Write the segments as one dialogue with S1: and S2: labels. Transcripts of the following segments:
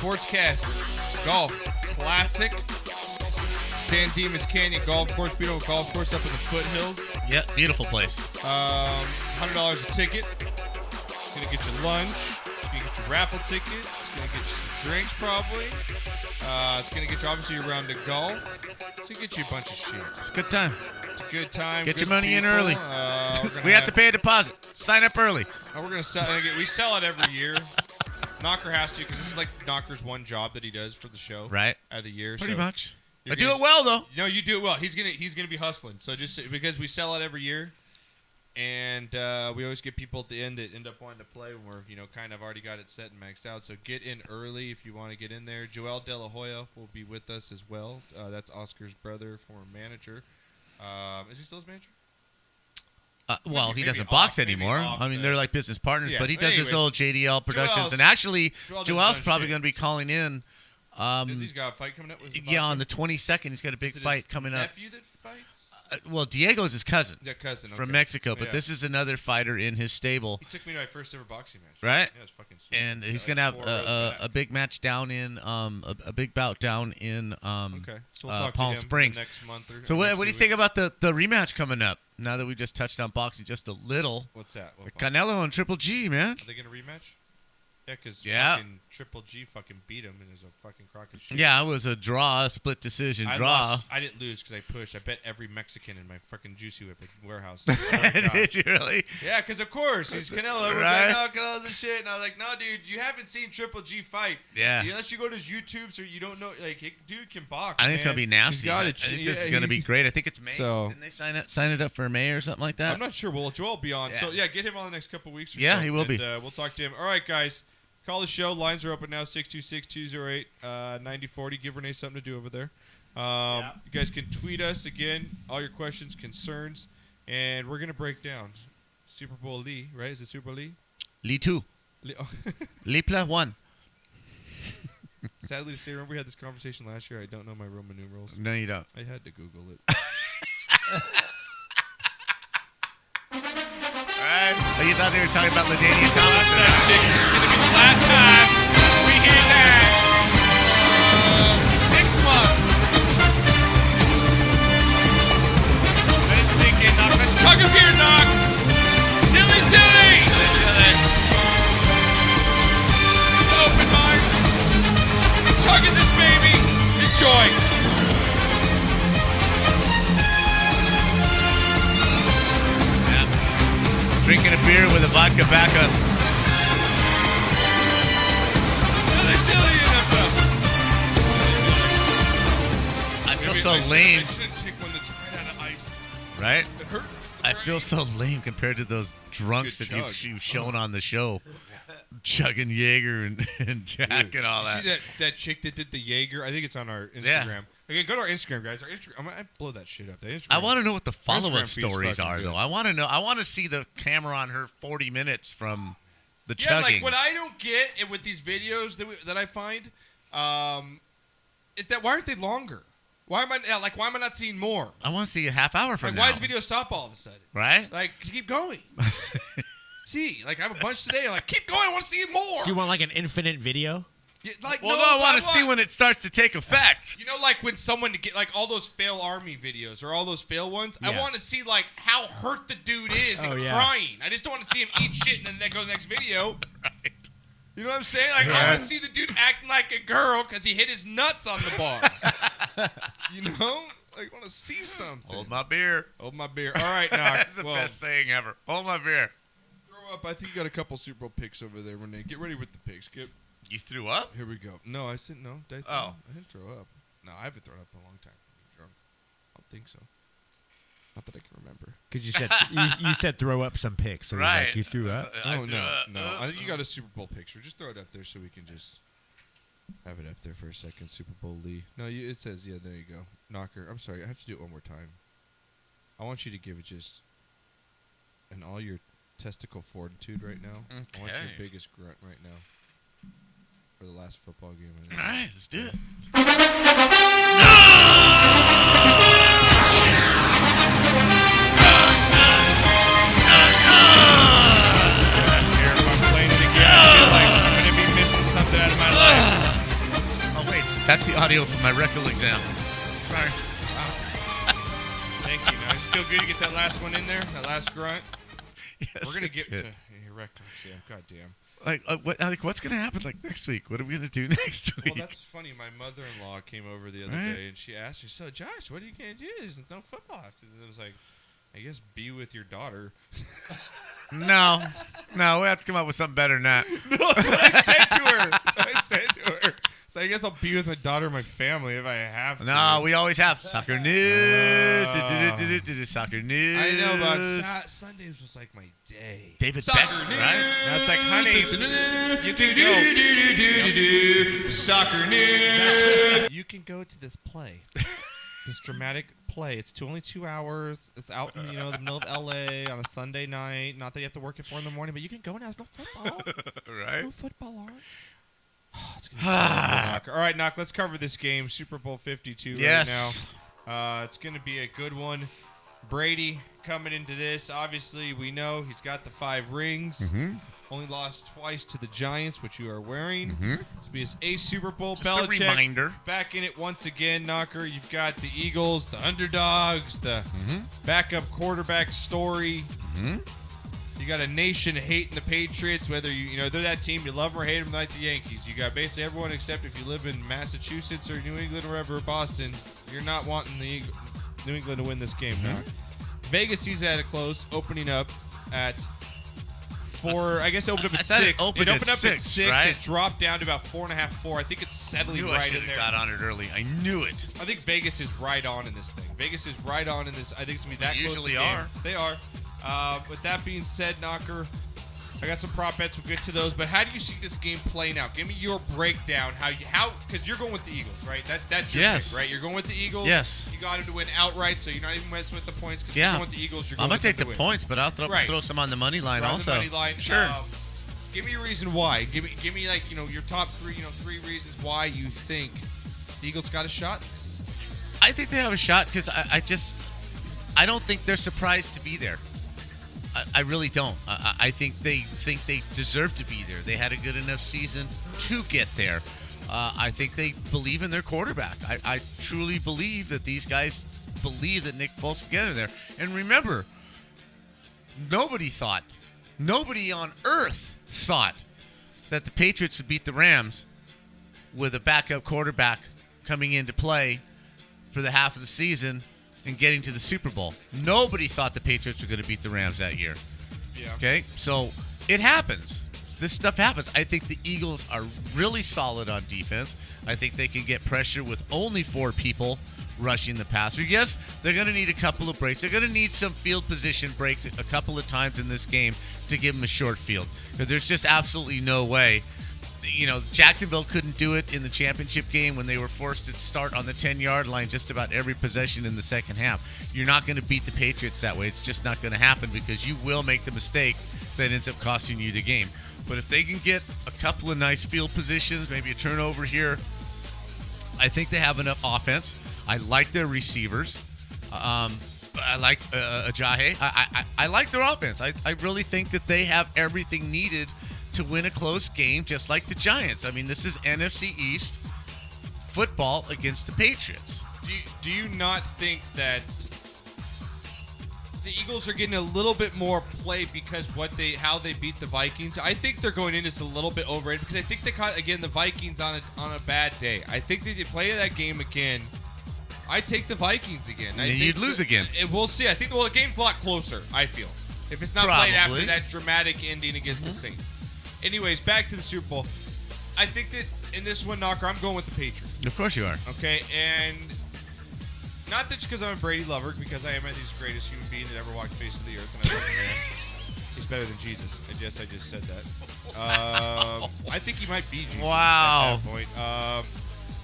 S1: Sportscast Golf Classic. San Dimas Canyon Golf Course, beautiful golf course up in the foothills.
S2: Yep, beautiful place.
S1: $100 a ticket. It's going to get you lunch. It's going to get you raffle tickets. It's going to get you some drinks probably. It's going to get you obviously around the golf. It's going to get you a bunch of shit.
S2: It's a good time.
S1: It's a good time.
S2: Get
S1: good
S2: your money
S1: people.
S2: in early. We have to pay a deposit. Sign up early.
S1: We're going to sell. We sell it every year. Knocker has to because this is like Knocker's one job that he does for the show.
S2: Right.
S1: Out of the year.
S2: Pretty much. I
S1: gonna,
S2: do it well though.
S1: No, you do it well. He's gonna be hustling. So just because we sell it every year, and we always get people at the end that end up wanting to play when we're kind of already got it set and maxed out. So get in early if you want to get in there. Joel De La Hoya will be with us as well. That's Oscar's brother, former manager. Is he still his manager?
S2: Well, he doesn't box anymore. I mean, they're like business partners, but he does his old JDL Productions. And actually, Joel's probably going to be calling in.
S1: He's got a fight coming up with
S2: on the 22nd. He's got a big fight coming up.
S1: Nephew that fights?
S2: Well, Diego's his cousin.
S1: Yeah, cousin.
S2: From Mexico, but this is another fighter in his stable.
S1: He took me to my first ever boxing match.
S2: Right?
S1: Yeah, it was fucking sweet.
S2: And he's going to have a big match down in a big bout down in
S1: okay. So we'll talk
S2: Palm
S1: to him
S2: Springs
S1: next month.
S2: So what do you think about the rematch coming up? Now that we just touched on boxing just a little.
S1: What's that?
S2: Canelo and Triple G, man.
S1: Are they going to rematch? Yeah, because fucking Triple G fucking beat him and it was a fucking crock of shit.
S2: Yeah, it was a draw, a split decision draw.
S1: I didn't lose because I pushed. I bet every Mexican in my fucking Juicy Whip warehouse.
S2: Did you really?
S1: Yeah, because of course. He's Canelo.
S2: Right?
S1: Like, no, Canelo's a shit. And I was like, no, dude, you haven't seen Triple G fight.
S2: Yeah.
S1: Unless you go to his YouTube, so you don't know. Like, dude can box,
S2: I think it's going to be nasty. I think this is going to be great. I think it's May.
S1: So,
S2: didn't they sign it up for May or something like that?
S1: I'm not sure. Well, Joel will be on. Yeah. So, yeah, get him on the next couple weeks or
S2: so. He will be.
S1: We'll talk to him. All right, guys. Call the show. Lines are open now, 626-208-9040. Give Renee something to do over there. You guys can tweet us, again, all your questions, concerns, and we're going to break down Super Bowl Lee, right? Is it Super Bowl Lee?
S2: Lee 2. Lee plus 1.
S1: Sadly to say, remember we had this conversation last year? I don't know my Roman numerals.
S2: No, you don't.
S1: I had to Google it.
S2: So you thought they were talking about LaDainian Thomas?
S1: That's it's going to be the last time we hear that. 6 months. Let it sink in, Knock. Let's chug a beer, Knock. Dilly dilly. Open mind. Chugging this baby. Enjoy.
S2: Drinking a beer with a vodka backup. I feel so lame.
S1: I should take one that's right out of ice.
S2: Right?
S1: It hurts.
S2: I feel so lame compared to those drunks that you've shown on the show. Chugging Jaeger and Jack and all that.
S1: See that chick that did the Jaeger? I think it's on our Instagram.
S2: Yeah.
S1: Okay, go to our Instagram, guys. Our Instagram, I blow that shit up.
S2: I want to know what the follow-up
S1: Instagram
S2: stories are,
S1: good.
S2: though. I want to know. I want to see the camera on her 40 minutes from the
S1: Yeah,
S2: chugging.
S1: like what I don't get with these videos that I find is that why aren't they longer? Why am I not seeing more?
S2: I want to see a half hour from now.
S1: Why does video stop all of a sudden?
S2: Right?
S1: Like, keep going. See, like I have a bunch today. I'm like, keep going. I want to see more.
S3: Do you want like an infinite video?
S1: Yeah, like,
S2: well, no, I want to see when it starts to take effect.
S1: You know, like when someone get like all those fail army videos or all those fail ones. Yeah. I want to see like how hurt the dude is and crying. I just don't want to see him eat shit and then go to the next video.
S2: Right.
S1: You know what I'm saying? Like I want to see the dude acting like a girl because he hit his nuts on the bar. You know, like I want to see something.
S2: Hold my beer.
S1: Hold my beer. All right, now
S2: that's the best saying ever. Hold my beer.
S1: Throw up. I think you got a couple Super Bowl picks over there, Renee. Get ready with the picks.
S2: You threw up?
S1: Here we go. No, I said no. Did I I didn't throw up. No, I haven't thrown up in a long time. I'm drunk. I don't think so. Not that I can remember.
S3: Because you said throw up some pics, so
S2: right.
S3: Like you threw up.
S1: Oh no. I think you got a Super Bowl picture. Just throw it up there so we can just have it up there for a second. Super Bowl Lee. No, it says there you go. Knocker. I'm sorry. I have to do it one more time. I want you to give it just and all your testicle fortitude right now.
S2: Okay.
S1: I want your biggest grunt right now. For the last football game.
S2: All right, let's do it.
S1: If I'm playing it again, I feel like I'm going to be missing something out of my life.
S2: That's the audio from my rectal exam. Sorry.
S1: Wow. Thank you. Now, feel good to get that last one in there, that last grunt.
S2: Yes,
S1: We're going to get to your rectal exam. God damn.
S2: What's going to happen next week? What are we going to do next week?
S1: Well, that's funny. My mother-in-law came over the other day, and she asked me, so, Josh, what are you going to do? There's no football after this. I was like, I guess be with your daughter.
S2: No, we have to come up with something better than that.
S1: No, that's what I said to her. So I guess I'll be with my daughter and my family if I have to.
S2: No, we always have soccer news. Soccer news.
S1: I know, but Sundays was like my day.
S2: David
S1: Soccer
S2: Beckham,
S1: news.
S2: right?
S1: That's like, honey, you can go. Soccer news. You can go to this play. This dramatic play. It's only 2 hours. It's out in the middle of L.A. on a Sunday night. Not that you have to work at 4 in the morning, but you can go now. There's no football.
S2: Right?
S1: No football on. It's gonna be Knock. All right, Knock, let's cover this game. Super Bowl 52 right now. It's going to be a good one. Brady coming into this. Obviously, we know he's got the 5 rings.
S2: Mm-hmm.
S1: Only lost twice to the Giants, which you are wearing.
S2: Mm-hmm.
S1: This will be his 8th Super Bowl.
S2: Just
S1: Belichick,
S2: a reminder.
S1: back in it once again, Knocker. You've got the Eagles, the underdogs, the backup quarterback story.
S2: Mm-hmm.
S1: You got a nation hating the Patriots, whether they're that team, you love them or hate them like the Yankees. You got basically everyone except if you live in Massachusetts or New England or wherever, Boston, you're not wanting the New England to win this game.
S2: Mm-hmm.
S1: Now. Vegas sees that at close, opening up at 4. I guess it opened up at 6. It opened up at 6.
S2: Right?
S1: It dropped down to about 4.5, 4. I think it's settling right in there.
S2: Got on it early. I knew it.
S1: I think Vegas is right on in this thing. Vegas is right on in this. I think it's going to be that
S2: They
S1: close.
S2: usually
S1: a game.
S2: are.
S1: They are. With that being said, Knocker, I got some prop bets. We'll get to those. But how do you see this game playing out? Give me your breakdown. Because you're going with the Eagles, right? That's your pick, right? You're going with the Eagles.
S2: Yes.
S1: You got him to win outright, so you're not even messing with the points. Because you're going with the Eagles.
S2: I'm going to take the points, but I'll throw some on the money line also.
S1: The money line.
S2: Sure.
S1: Give me a reason why. Give me your top 3, 3 reasons why you think the Eagles got a shot.
S2: I think they have a shot because I don't think they're surprised to be there. I really don't. I think they deserve to be there. They had a good enough season to get there. I think they believe in their quarterback. I truly believe that these guys believe that Nick Foles can get in there. And remember, nobody on earth thought that the Patriots would beat the Rams with a backup quarterback coming into play for the half of the season and getting to the Super Bowl. Nobody thought the Patriots were going to beat the Rams that year.
S1: Yeah.
S2: Okay? So it happens. This stuff happens. I think the Eagles are really solid on defense. I think they can get pressure with only 4 people rushing the passer. Yes, they're going to need a couple of breaks. They're going to need some field position breaks a couple of times in this game to give them a short field. Because there's just absolutely no way. Jacksonville couldn't do it in the championship game when they were forced to start on the 10-yard line just about every possession in the second half. You're not going to beat the Patriots that way. It's just not going to happen because you will make the mistake that ends up costing you the game. But if they can get a couple of nice field positions, maybe a turnover here, I think they have enough offense. I like their receivers. I like Ajayi. I like their offense. I really think that they have everything needed to win a close game, just like the Giants. I mean, this is NFC East football against the Patriots.
S1: Do you not think that the Eagles are getting a little bit more play because how they beat the Vikings? I think they're going in just a little bit overrated because I think they caught again the Vikings on a bad day. I think that they play that game again. I take the Vikings again.
S2: And you'd lose again.
S1: We'll see. I think the game's a lot closer. I feel if it's not played after that dramatic ending against the Saints. Anyways, back to the Super Bowl. I think that in this one, Knocker, I'm going with the Patriots.
S2: Of course you are.
S1: Okay, and not that because I'm a Brady lover, because I think he's the greatest human being that ever walked the face of the earth, and I love the man. He's better than Jesus. I guess I just said that. I think he might be Jesus at that point.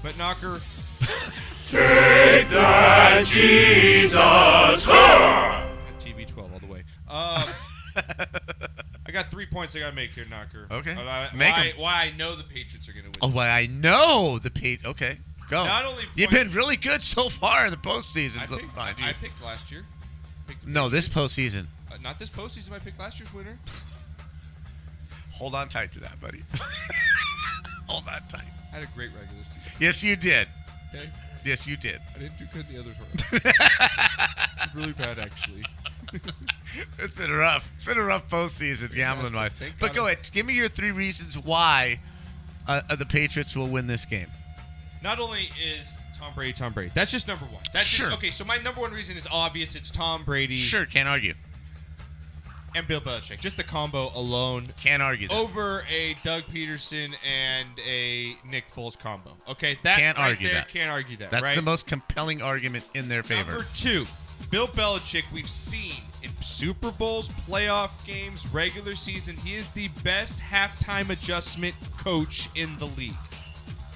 S1: But Knocker,
S4: take that, Jesus!
S1: TV 12 all the way. I got 3 points I got to make here, Knocker.
S2: Okay.
S1: Why I know the Patriots are going to win.
S2: Why I know the Patriots. Okay, go. You've been really good so far in the postseason.
S1: I picked last year.
S2: No, this postseason.
S1: Not this postseason. I picked last year's winner.
S2: Hold on tight to that, buddy. all that time.
S1: I had a great regular season.
S2: Yes, you did.
S1: Okay?
S2: Yes, you did.
S1: I didn't do good in the other tournaments. Really bad, actually.
S2: It's been rough. It's been a rough postseason, gambling wise. But go ahead. Give me your 3 reasons why the Patriots will win this game.
S1: Not only is Tom Brady. That's just number one. That's
S2: Sure.
S1: just, okay, so my number one reason is obvious. It's Tom Brady
S2: Sure, can't argue.
S1: and Bill Belichick. Just the combo alone.
S2: Can't argue that.
S1: Over a Doug Peterson and a Nick Foles combo. Okay, that
S2: Can't
S1: right
S2: argue
S1: there,
S2: that.
S1: Can't argue that.
S2: That's
S1: right?
S2: the most compelling argument in their favor.
S1: Number 2, Bill Belichick. We've seen in Super Bowls, playoff games, regular season. He is the best halftime adjustment coach in the league.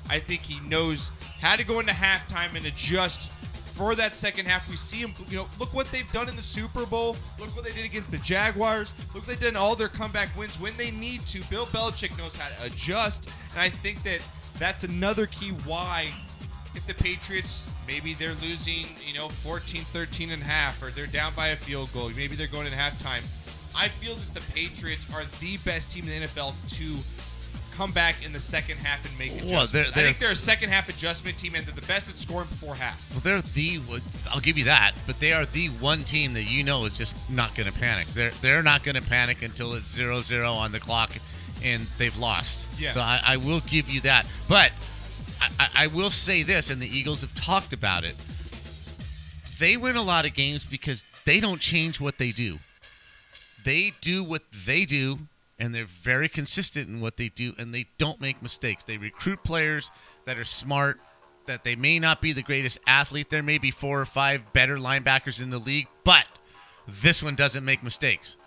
S1: I think he knows how to go into halftime and adjust for that second half. We see him, look what they've done in the Super Bowl. Look what they did against the Jaguars. Look what they did in all their comeback wins when they need to. Bill Belichick knows how to adjust, and I think that that's another key why if the Patriots, maybe they're losing, 14-13 and a half, or they're down by a field goal, maybe they're going in halftime. I feel that the Patriots are the best team in the NFL to come back in the second half and make adjustments.
S2: Well,
S1: I think they're a second half adjustment team, and they're the best at scoring before half.
S2: Well, I'll give you that, but they are the one team that is just not going to panic. They're not going to panic until it's 0-0 on the clock and they've lost.
S1: Yes.
S2: So I will give you that. But I will say this, and the Eagles have talked about it. They win a lot of games because they don't change what they do. They do what they do, and they're very consistent in what they do, and they don't make mistakes. They recruit players that are smart, that they may not be the greatest athlete. There may be 4 or 5 better linebackers in the league, but this one doesn't make mistakes.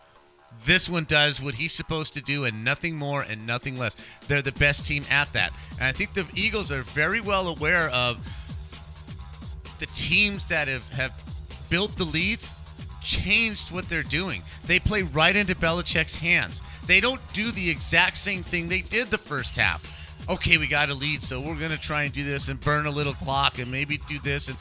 S2: This one does what he's supposed to do and nothing more and nothing less. They're the best team at that. And I think the Eagles are very well aware of the teams that have built the leads, changed what they're doing. They play right into Belichick's hands. They don't do the exact same thing they did the first half. Okay, we got a lead, so we're going to try and do this and burn a little clock and maybe do this. And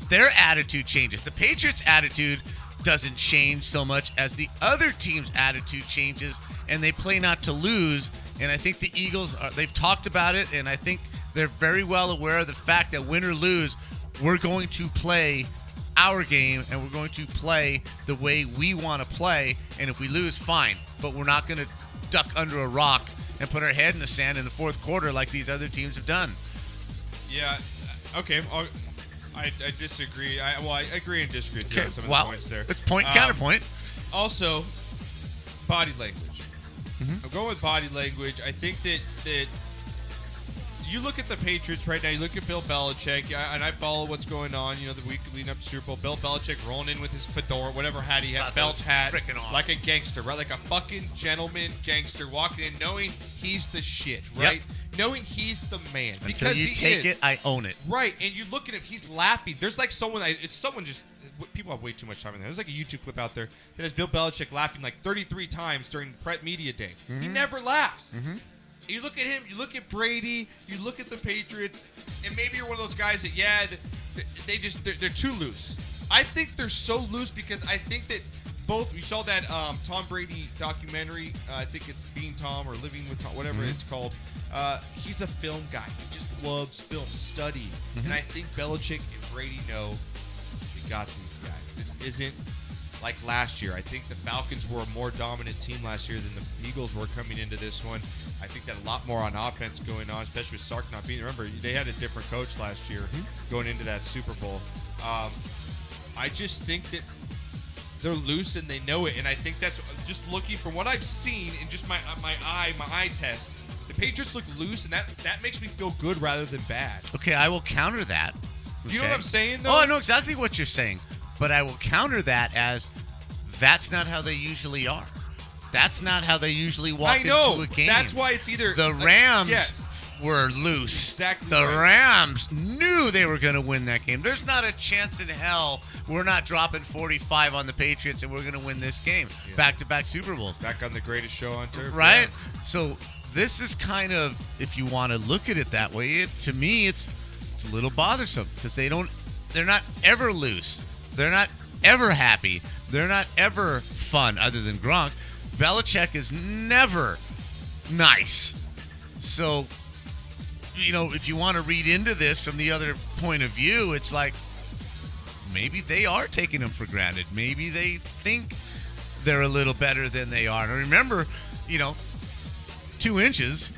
S2: their attitude changes. The Patriots' attitude doesn't change so much as the other team's attitude changes, and they play not to lose. And I think the Eagles, they've talked about it, and I think they're very well aware of the fact that win or lose, we're going to play our game, and we're going to play the way we want to play. And if we lose, fine. But we're not going to duck under a rock and put our head in the sand in the fourth quarter like these other teams have done.
S1: Yeah, okay. I disagree. I agree and disagree with some of the points there.
S2: It's counterpoint.
S1: Also, body language.
S2: Mm-hmm.
S1: I'm going with body language. I think that you look at the Patriots right now, you look at Bill Belichick, and I follow what's going on, the week leading up to Super Bowl. Bill Belichick rolling in with his fedora, whatever hat he had, felt hat,
S2: awesome.
S1: like a gangster, right? Like a fucking gentleman gangster walking in, knowing he's the shit, right?
S2: Yep.
S1: Knowing he's the man.
S2: Until
S1: because
S2: you
S1: he
S2: take
S1: is.
S2: it, I own it.
S1: Right, and you look at him, he's laughing. There's like people have way too much time in there. There's like a YouTube clip out there that has Bill Belichick laughing like 33 times during Pret Media Day.
S2: Mm-hmm.
S1: He never laughs. Mm-hmm. You look at him, you look at Brady, you look at the Patriots, and maybe you're one of those guys that, they're too loose. I think they're so loose because I think that we saw that Tom Brady documentary, I think it's Being Tom or Living with Tom, whatever it's called. He's a film guy. He just loves film, studying.
S2: Mm-hmm.
S1: And I think Belichick and Brady know we got these guys. This isn't like last year. I think the Falcons were a more dominant team last year than the Eagles were coming into this one. I think that a lot more on offense going on, especially with Sark not being. Remember, they had a different coach last year going into that Super Bowl. I just think that they're loose and they know it, and I think that's just looking from what I've seen in just my eye test. The Patriots look loose, and that makes me feel good rather than bad.
S2: Okay, I will counter that.
S1: Do you know what I'm saying, though?
S2: Oh, I know exactly what you're saying, but I will counter that as that's not how they usually are. That's not how they usually walk into a game.
S1: That's why it's either
S2: the Rams were loose.
S1: Exactly.
S2: The
S1: right.
S2: Rams knew they were going to win that game. There's not a chance in hell we're not dropping 45 on the Patriots and we're going to win this game.
S1: Yeah.
S2: Back-to-back Super Bowls.
S1: Back on the greatest show on turf.
S2: Right?
S1: Yeah.
S2: So this is kind of, if you want to look at it that way, to me it's a little bothersome because they're not ever loose. They're not ever happy. They're not ever fun other than Gronk. Belichick is never nice. So if you want to read into this from the other point of view, it's like maybe they are taking them for granted. Maybe they think they're a little better than they are. And remember, 2 inches,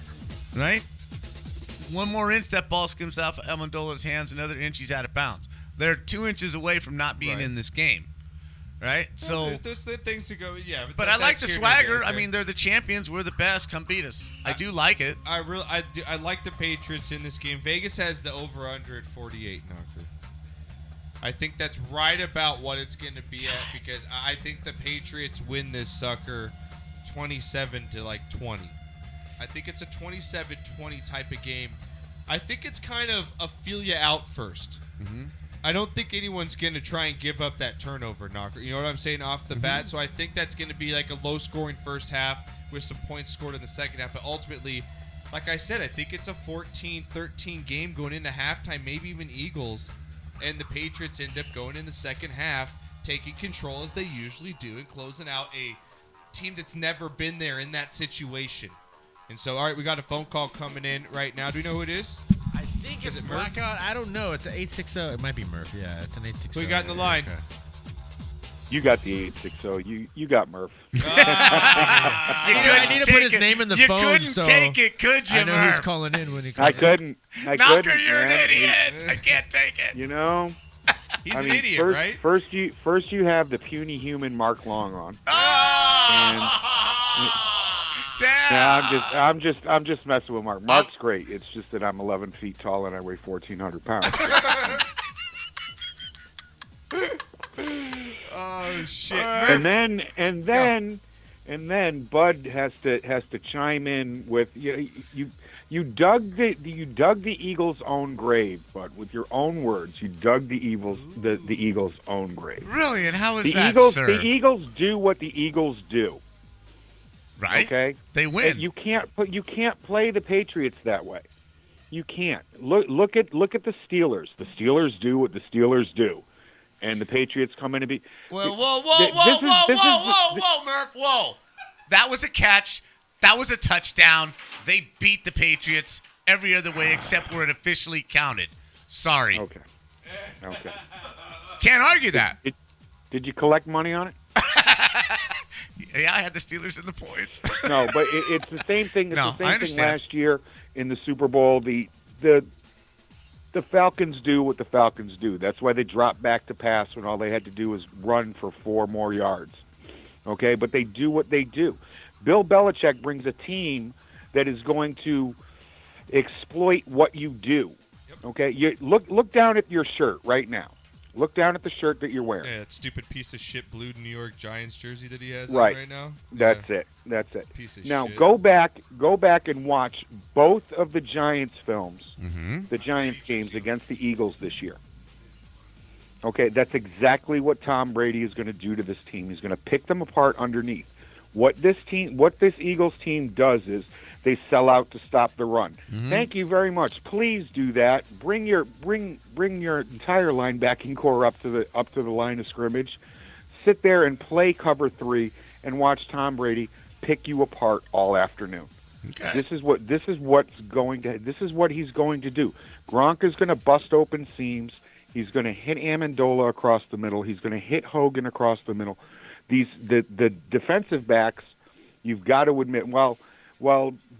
S2: right? 1 more inch, that ball skims off Amendola's hands. Another inch, he's out of bounds. They're 2 inches away from not being in this game, right? So
S1: there's the things to go. Yeah,
S2: but I like the swagger. I mean, they're the champions. We're the best. Come beat us. I do like it.
S1: I like the Patriots in this game. Vegas has the over/under at 48, Knocker. I think that's right about what it's going to be at because I think the Patriots win this sucker 27 to like 20. I think it's a 27-20 type of game. I think it's kind of a feel you out first.
S2: Mm-hmm.
S1: I don't think anyone's going to try and give up that turnover, Knocker. You know what I'm saying, off the bat? So I think that's going to be like a low-scoring first half with some points scored in the second half. But ultimately, like I said, I think it's a 14-13 game going into halftime, maybe even Eagles. And the Patriots end up going in the second half, taking control as they usually do, and closing out a team that's never been there in that situation. And so, all right, we got a phone call coming in right now. Do we know who it is?
S3: I think it's Blackout. I don't know. It's an 860. It might be Murph. Yeah, it's an 860.
S1: Who you got in the line?
S3: Okay.
S5: You got the 860. You got Murph.
S3: I need to put his name in the phone.
S2: You couldn't take it, could you,
S3: I know
S2: Murph?
S3: who's calling in when he calls
S5: I couldn't.
S2: Knocker, you're
S5: man.
S2: an idiot. I can't take it.
S1: He's an idiot, right?
S5: First you have the puny human Mark Long on.
S2: Damn.
S5: Yeah, I'm just messing with Mark. Mark's great. It's just that I'm 11 feet tall and I weigh 1,400 pounds.
S1: Oh shit!
S5: And then Bud has to chime in with you dug the Eagles' own grave, Bud, with your own words. You dug the Eagles' own grave.
S2: Really? And how is
S5: the
S2: that,
S5: Eagles,
S2: sir?
S5: The Eagles do what the Eagles do.
S2: Right?
S5: Okay.
S2: They win.
S5: And you can't play the Patriots that way. You can't. Look at the Steelers. The Steelers do what the Steelers do. And the Patriots come in to be.
S2: Well, whoa, Murph, whoa! That was a catch. That was a touchdown. They beat the Patriots every other way except where it officially counted. Sorry.
S5: Okay.
S2: Can't argue that.
S5: Did you collect money on it?
S2: Yeah, I had the Steelers in the points.
S5: No, but it's the same thing. It's
S2: No,
S5: the
S2: I
S5: same thing
S2: understand.
S5: last year in the Super Bowl. The Falcons do what the Falcons do. That's why they dropped back to pass when all they had to do was run for 4 more yards. Okay, but they do what they do. Bill Belichick brings a team that is going to exploit what you do. Okay, you look down at your shirt right now. Look down at the shirt that you're wearing.
S1: Yeah, that stupid piece of shit blue New York Giants jersey that he has
S5: Right.
S1: on right now.
S5: That's it.
S1: Piece of
S5: Now
S1: shit.
S5: go back and watch both of the Giants films,
S2: Mm-hmm.
S5: the Giants games against the Eagles this year. Okay, that's exactly what Tom Brady is going to do to this team. He's going to pick them apart underneath. What this Eagles team does is they sell out to stop the run.
S2: Mm-hmm.
S5: Thank you very much. Please do that. Bring your entire linebacking core up to the line of scrimmage. Sit there and play cover 3 and watch Tom Brady pick you apart all afternoon.
S2: Okay.
S5: This is what he's going to do. Gronk is going to bust open seams. He's going to hit Amendola across the middle. He's going to hit Hogan across the middle. The defensive backs, you've got to admit,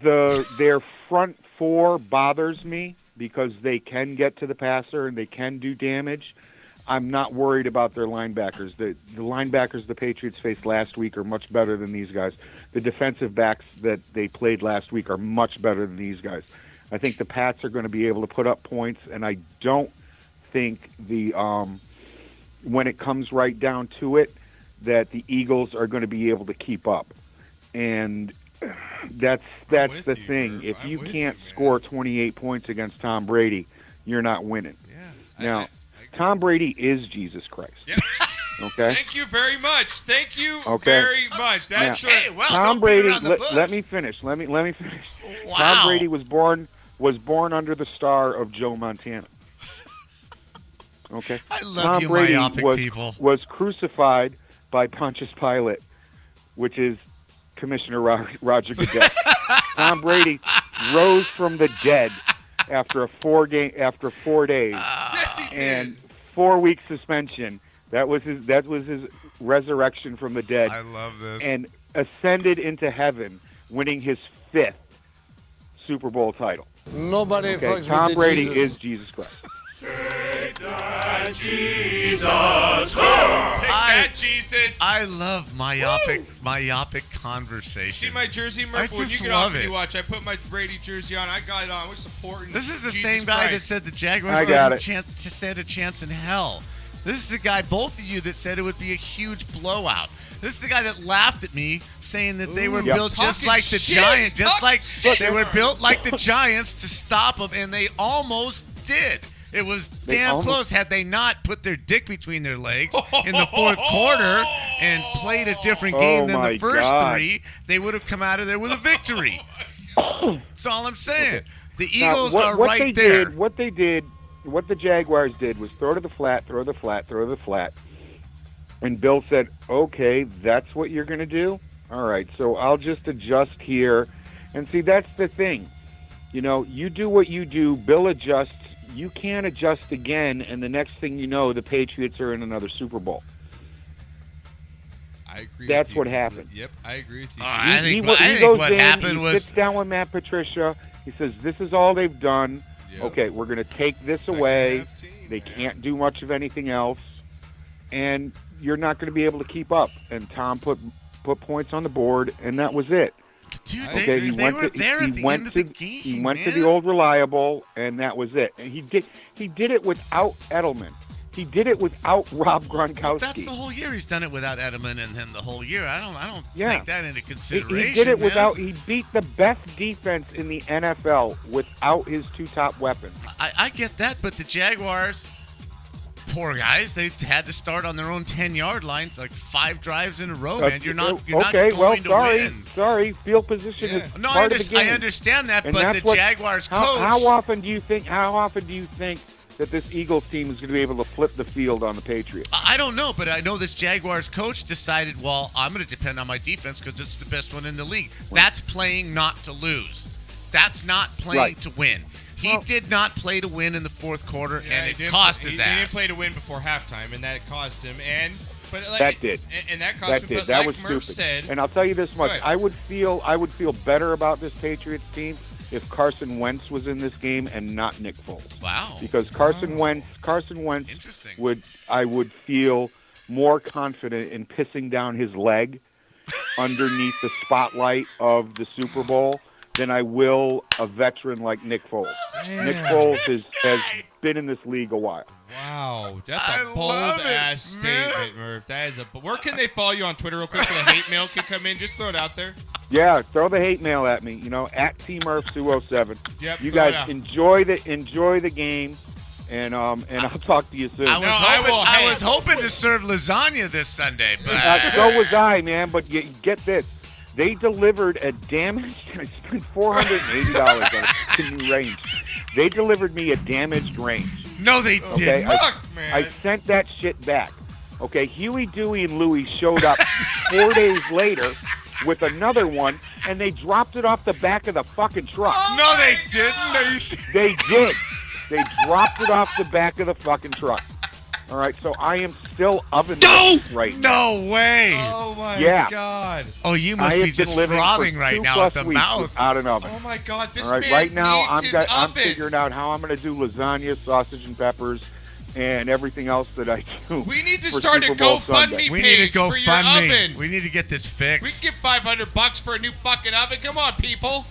S5: their front 4 bothers me because they can get to the passer and they can do damage. I'm not worried about their linebackers. The linebackers the Patriots faced last week are much better than these guys. The defensive backs that they played last week are much better than these guys. I think the Pats are going to be able to put up points, and I don't think when it comes right down to it, that the Eagles are going to be able to keep up. And that's the thing.
S1: Murph.
S5: If
S1: I'm
S5: you
S1: with
S5: can't
S1: you, man.
S5: score 28 points against Tom Brady, you're not winning.
S1: Yeah.
S5: Now, Tom Brady is Jesus Christ.
S1: Yep.
S5: Okay?
S1: Thank you very much. Thank you
S5: Okay.
S1: very much. That's
S5: Now-
S1: right.
S2: Hey, well,
S5: Tom
S2: don't beat
S5: Brady,
S2: around the bush.
S5: let me finish. Let me finish.
S2: Wow.
S5: Tom Brady was born under the star of Joe Montana. Okay?
S2: I love
S5: Tom
S2: you
S5: Brady
S2: myopic people.
S5: was crucified by Pontius Pilate, which is Commissioner Roger Goodell. Tom Brady rose from the dead after 4 days
S1: Yes, he did.
S5: and 4-week suspension. That was his resurrection from the dead.
S2: I love this.
S5: And ascended into heaven, winning his 5th Super Bowl title.
S6: Nobody
S5: Okay,
S6: fucks
S5: Tom
S6: with
S5: Brady
S6: Jesus.
S5: is Jesus Christ.
S4: Take that, Jesus.
S1: Take that, Jesus.
S2: I love myopic conversation.
S1: See my jersey,
S2: I
S1: Murph? When you
S2: just
S1: get
S2: love
S1: off and
S2: it.
S1: you watch, I put my Brady jersey on. I got it on. We're supporting
S2: This is the
S1: Jesus
S2: same guy that
S1: Christ.
S2: said the Jaguars
S5: I got
S2: didn't stand a chance in hell. This is the guy, both of you, that said it would be a huge blowout. This is the guy that laughed at me, saying that they were
S5: Yep.
S2: built just
S1: Talking
S2: like the
S1: shit.
S2: Giants, just
S1: Talking
S2: like
S1: shit.
S2: they were built like the Giants to stop them, and they almost did. It was damn
S5: almost-
S2: close. Had they not put their dick between their legs in the fourth quarter and played a different game than
S5: my
S2: the first
S5: God.
S2: 3, they would have come out of there with a victory. That's all I'm saying. The
S5: Now,
S2: Eagles are right there.
S5: What the Jaguars did was throw to the flat, throw the flat, throw the flat. And Bill said, okay, that's what you're going to do? All right, so I'll just adjust here. And see, that's the thing. You know, you do what you do, Bill adjusts. You can't adjust again, and the next thing you know, the Patriots are in another Super Bowl.
S1: I agree.
S5: That's
S1: with you.
S5: what happened.
S1: Yep, I agree with you.
S2: I think
S5: goes
S2: what
S5: in,
S2: happened
S5: he
S2: was
S5: sits down with Matt Patricia. He says, this is all they've done.
S1: Yep.
S5: Okay, we're going to take this
S1: Second
S5: away.
S1: half team,
S5: They
S1: man.
S5: can't do much of anything else, and you're not going to be able to keep up. And Tom put points on the board, and that was it.
S2: dude,
S1: I
S2: they,
S1: agree.
S5: he
S2: they
S5: went
S2: were
S5: to,
S2: there
S5: he
S2: at the
S5: went
S2: end of
S5: to,
S2: the game.
S5: He went to
S2: man.
S5: the old reliable, and that was it. And he did it without Edelman. He did it without Rob Gronkowski.
S2: That's the whole year he's done it without Edelman, and then the whole year. I don't
S5: Yeah.
S2: take that into
S5: He
S2: consideration.
S5: did it
S2: man.
S5: without. He beat the best defense in the NFL without his 2 top weapons.
S2: I get that, but the Jaguars, poor guys, they had to start on their own 10-yard lines, like 5 drives in a row, man. You're not
S5: okay.
S2: going
S5: Well,
S2: to
S5: sorry,
S2: win.
S5: sorry. Field position
S1: Yeah.
S5: is
S2: No,
S5: part of the game.
S2: I understand that,
S5: And
S2: but
S5: that's
S2: the
S5: what-
S2: Jaguars
S5: How
S2: coach.
S5: often do you think? How often do you think that this Eagles team is going to be able to flip the field on the Patriots?
S2: I don't know, but I know this Jaguars coach decided, well, I'm going to depend on my defense because it's the best one in the league. That's playing not to lose. That's not playing
S5: Right.
S2: to win. He
S5: Well-
S2: did not play to win in the fourth quarter,
S1: Yeah,
S2: and
S1: he
S2: it
S1: didn't-
S2: cost
S1: he,
S2: his
S1: He didn't
S2: ass.
S1: play to win before halftime, and that cost him. But like,
S5: That did.
S1: And that cost
S5: That
S1: him.
S5: did.
S1: But
S5: That
S1: like
S5: was
S1: Murph
S5: stupid.
S1: said,
S5: And I'll tell you this much:
S1: Go ahead.
S5: I would feel better about this Patriots team if Carson Wentz was in this game and not Nick Foles.
S2: Wow.
S5: Because Carson Wentz
S2: Interesting.
S5: I would feel more confident in pissing down his leg underneath the spotlight of the Super Bowl than I will a veteran like Nick Foles. Nick Foles has been in this league a while.
S1: wow, that's
S2: I
S1: a
S2: love
S1: bold
S2: it,
S1: ass
S2: man.
S1: statement, Murph. That is a. Where can they follow you on Twitter, real quick, so the hate mail can come in? Just throw it out there.
S5: Yeah, throw the hate mail at me. You know, at TMurph207.
S1: Yep.
S5: You
S1: throw it
S5: guys
S1: out.
S5: enjoy the game, and I'll talk to you soon.
S2: I was,
S1: No, I
S2: hoping,
S1: will-
S2: I
S1: hey.
S2: was hoping to serve lasagna this Sunday, but
S5: So was I, man. But you get this. They delivered a damaged. I spent $480 on a new range. They delivered me a damaged range.
S2: no, they
S5: Okay,
S2: didn't.
S1: Fuck, man.
S5: I sent that shit back. Okay, Huey, Dewey, and Louie showed up 4 days later with another one, and they dropped it off the back of the fucking truck.
S2: No, they didn't. Are you serious?
S5: They did. They dropped it off the back of the fucking truck. All right, so I am still oven right now.
S2: No way.
S1: Oh my
S5: Yeah.
S1: God.
S2: Oh, you
S5: I
S2: must
S5: have
S2: be just
S5: been living
S2: frothing
S5: for
S2: right
S5: 2+
S2: now at the
S5: weeks
S2: mouth.
S5: without an oven.
S1: Oh my God. This
S5: All right,
S1: man
S5: right now
S1: needs
S5: I'm
S1: his
S5: I'm
S1: oven.
S5: figuring out how I'm going to do lasagna, sausage and peppers, and everything else that I do.
S1: We need to
S5: for
S1: start a
S5: Super Bowl Sunday.
S1: GoFundMe
S2: We need to
S1: page
S2: go
S1: for your
S2: fund me.
S1: oven.
S2: We need to get this
S1: We can
S2: fixed.
S1: give $500 for a new fucking oven. Come on, people.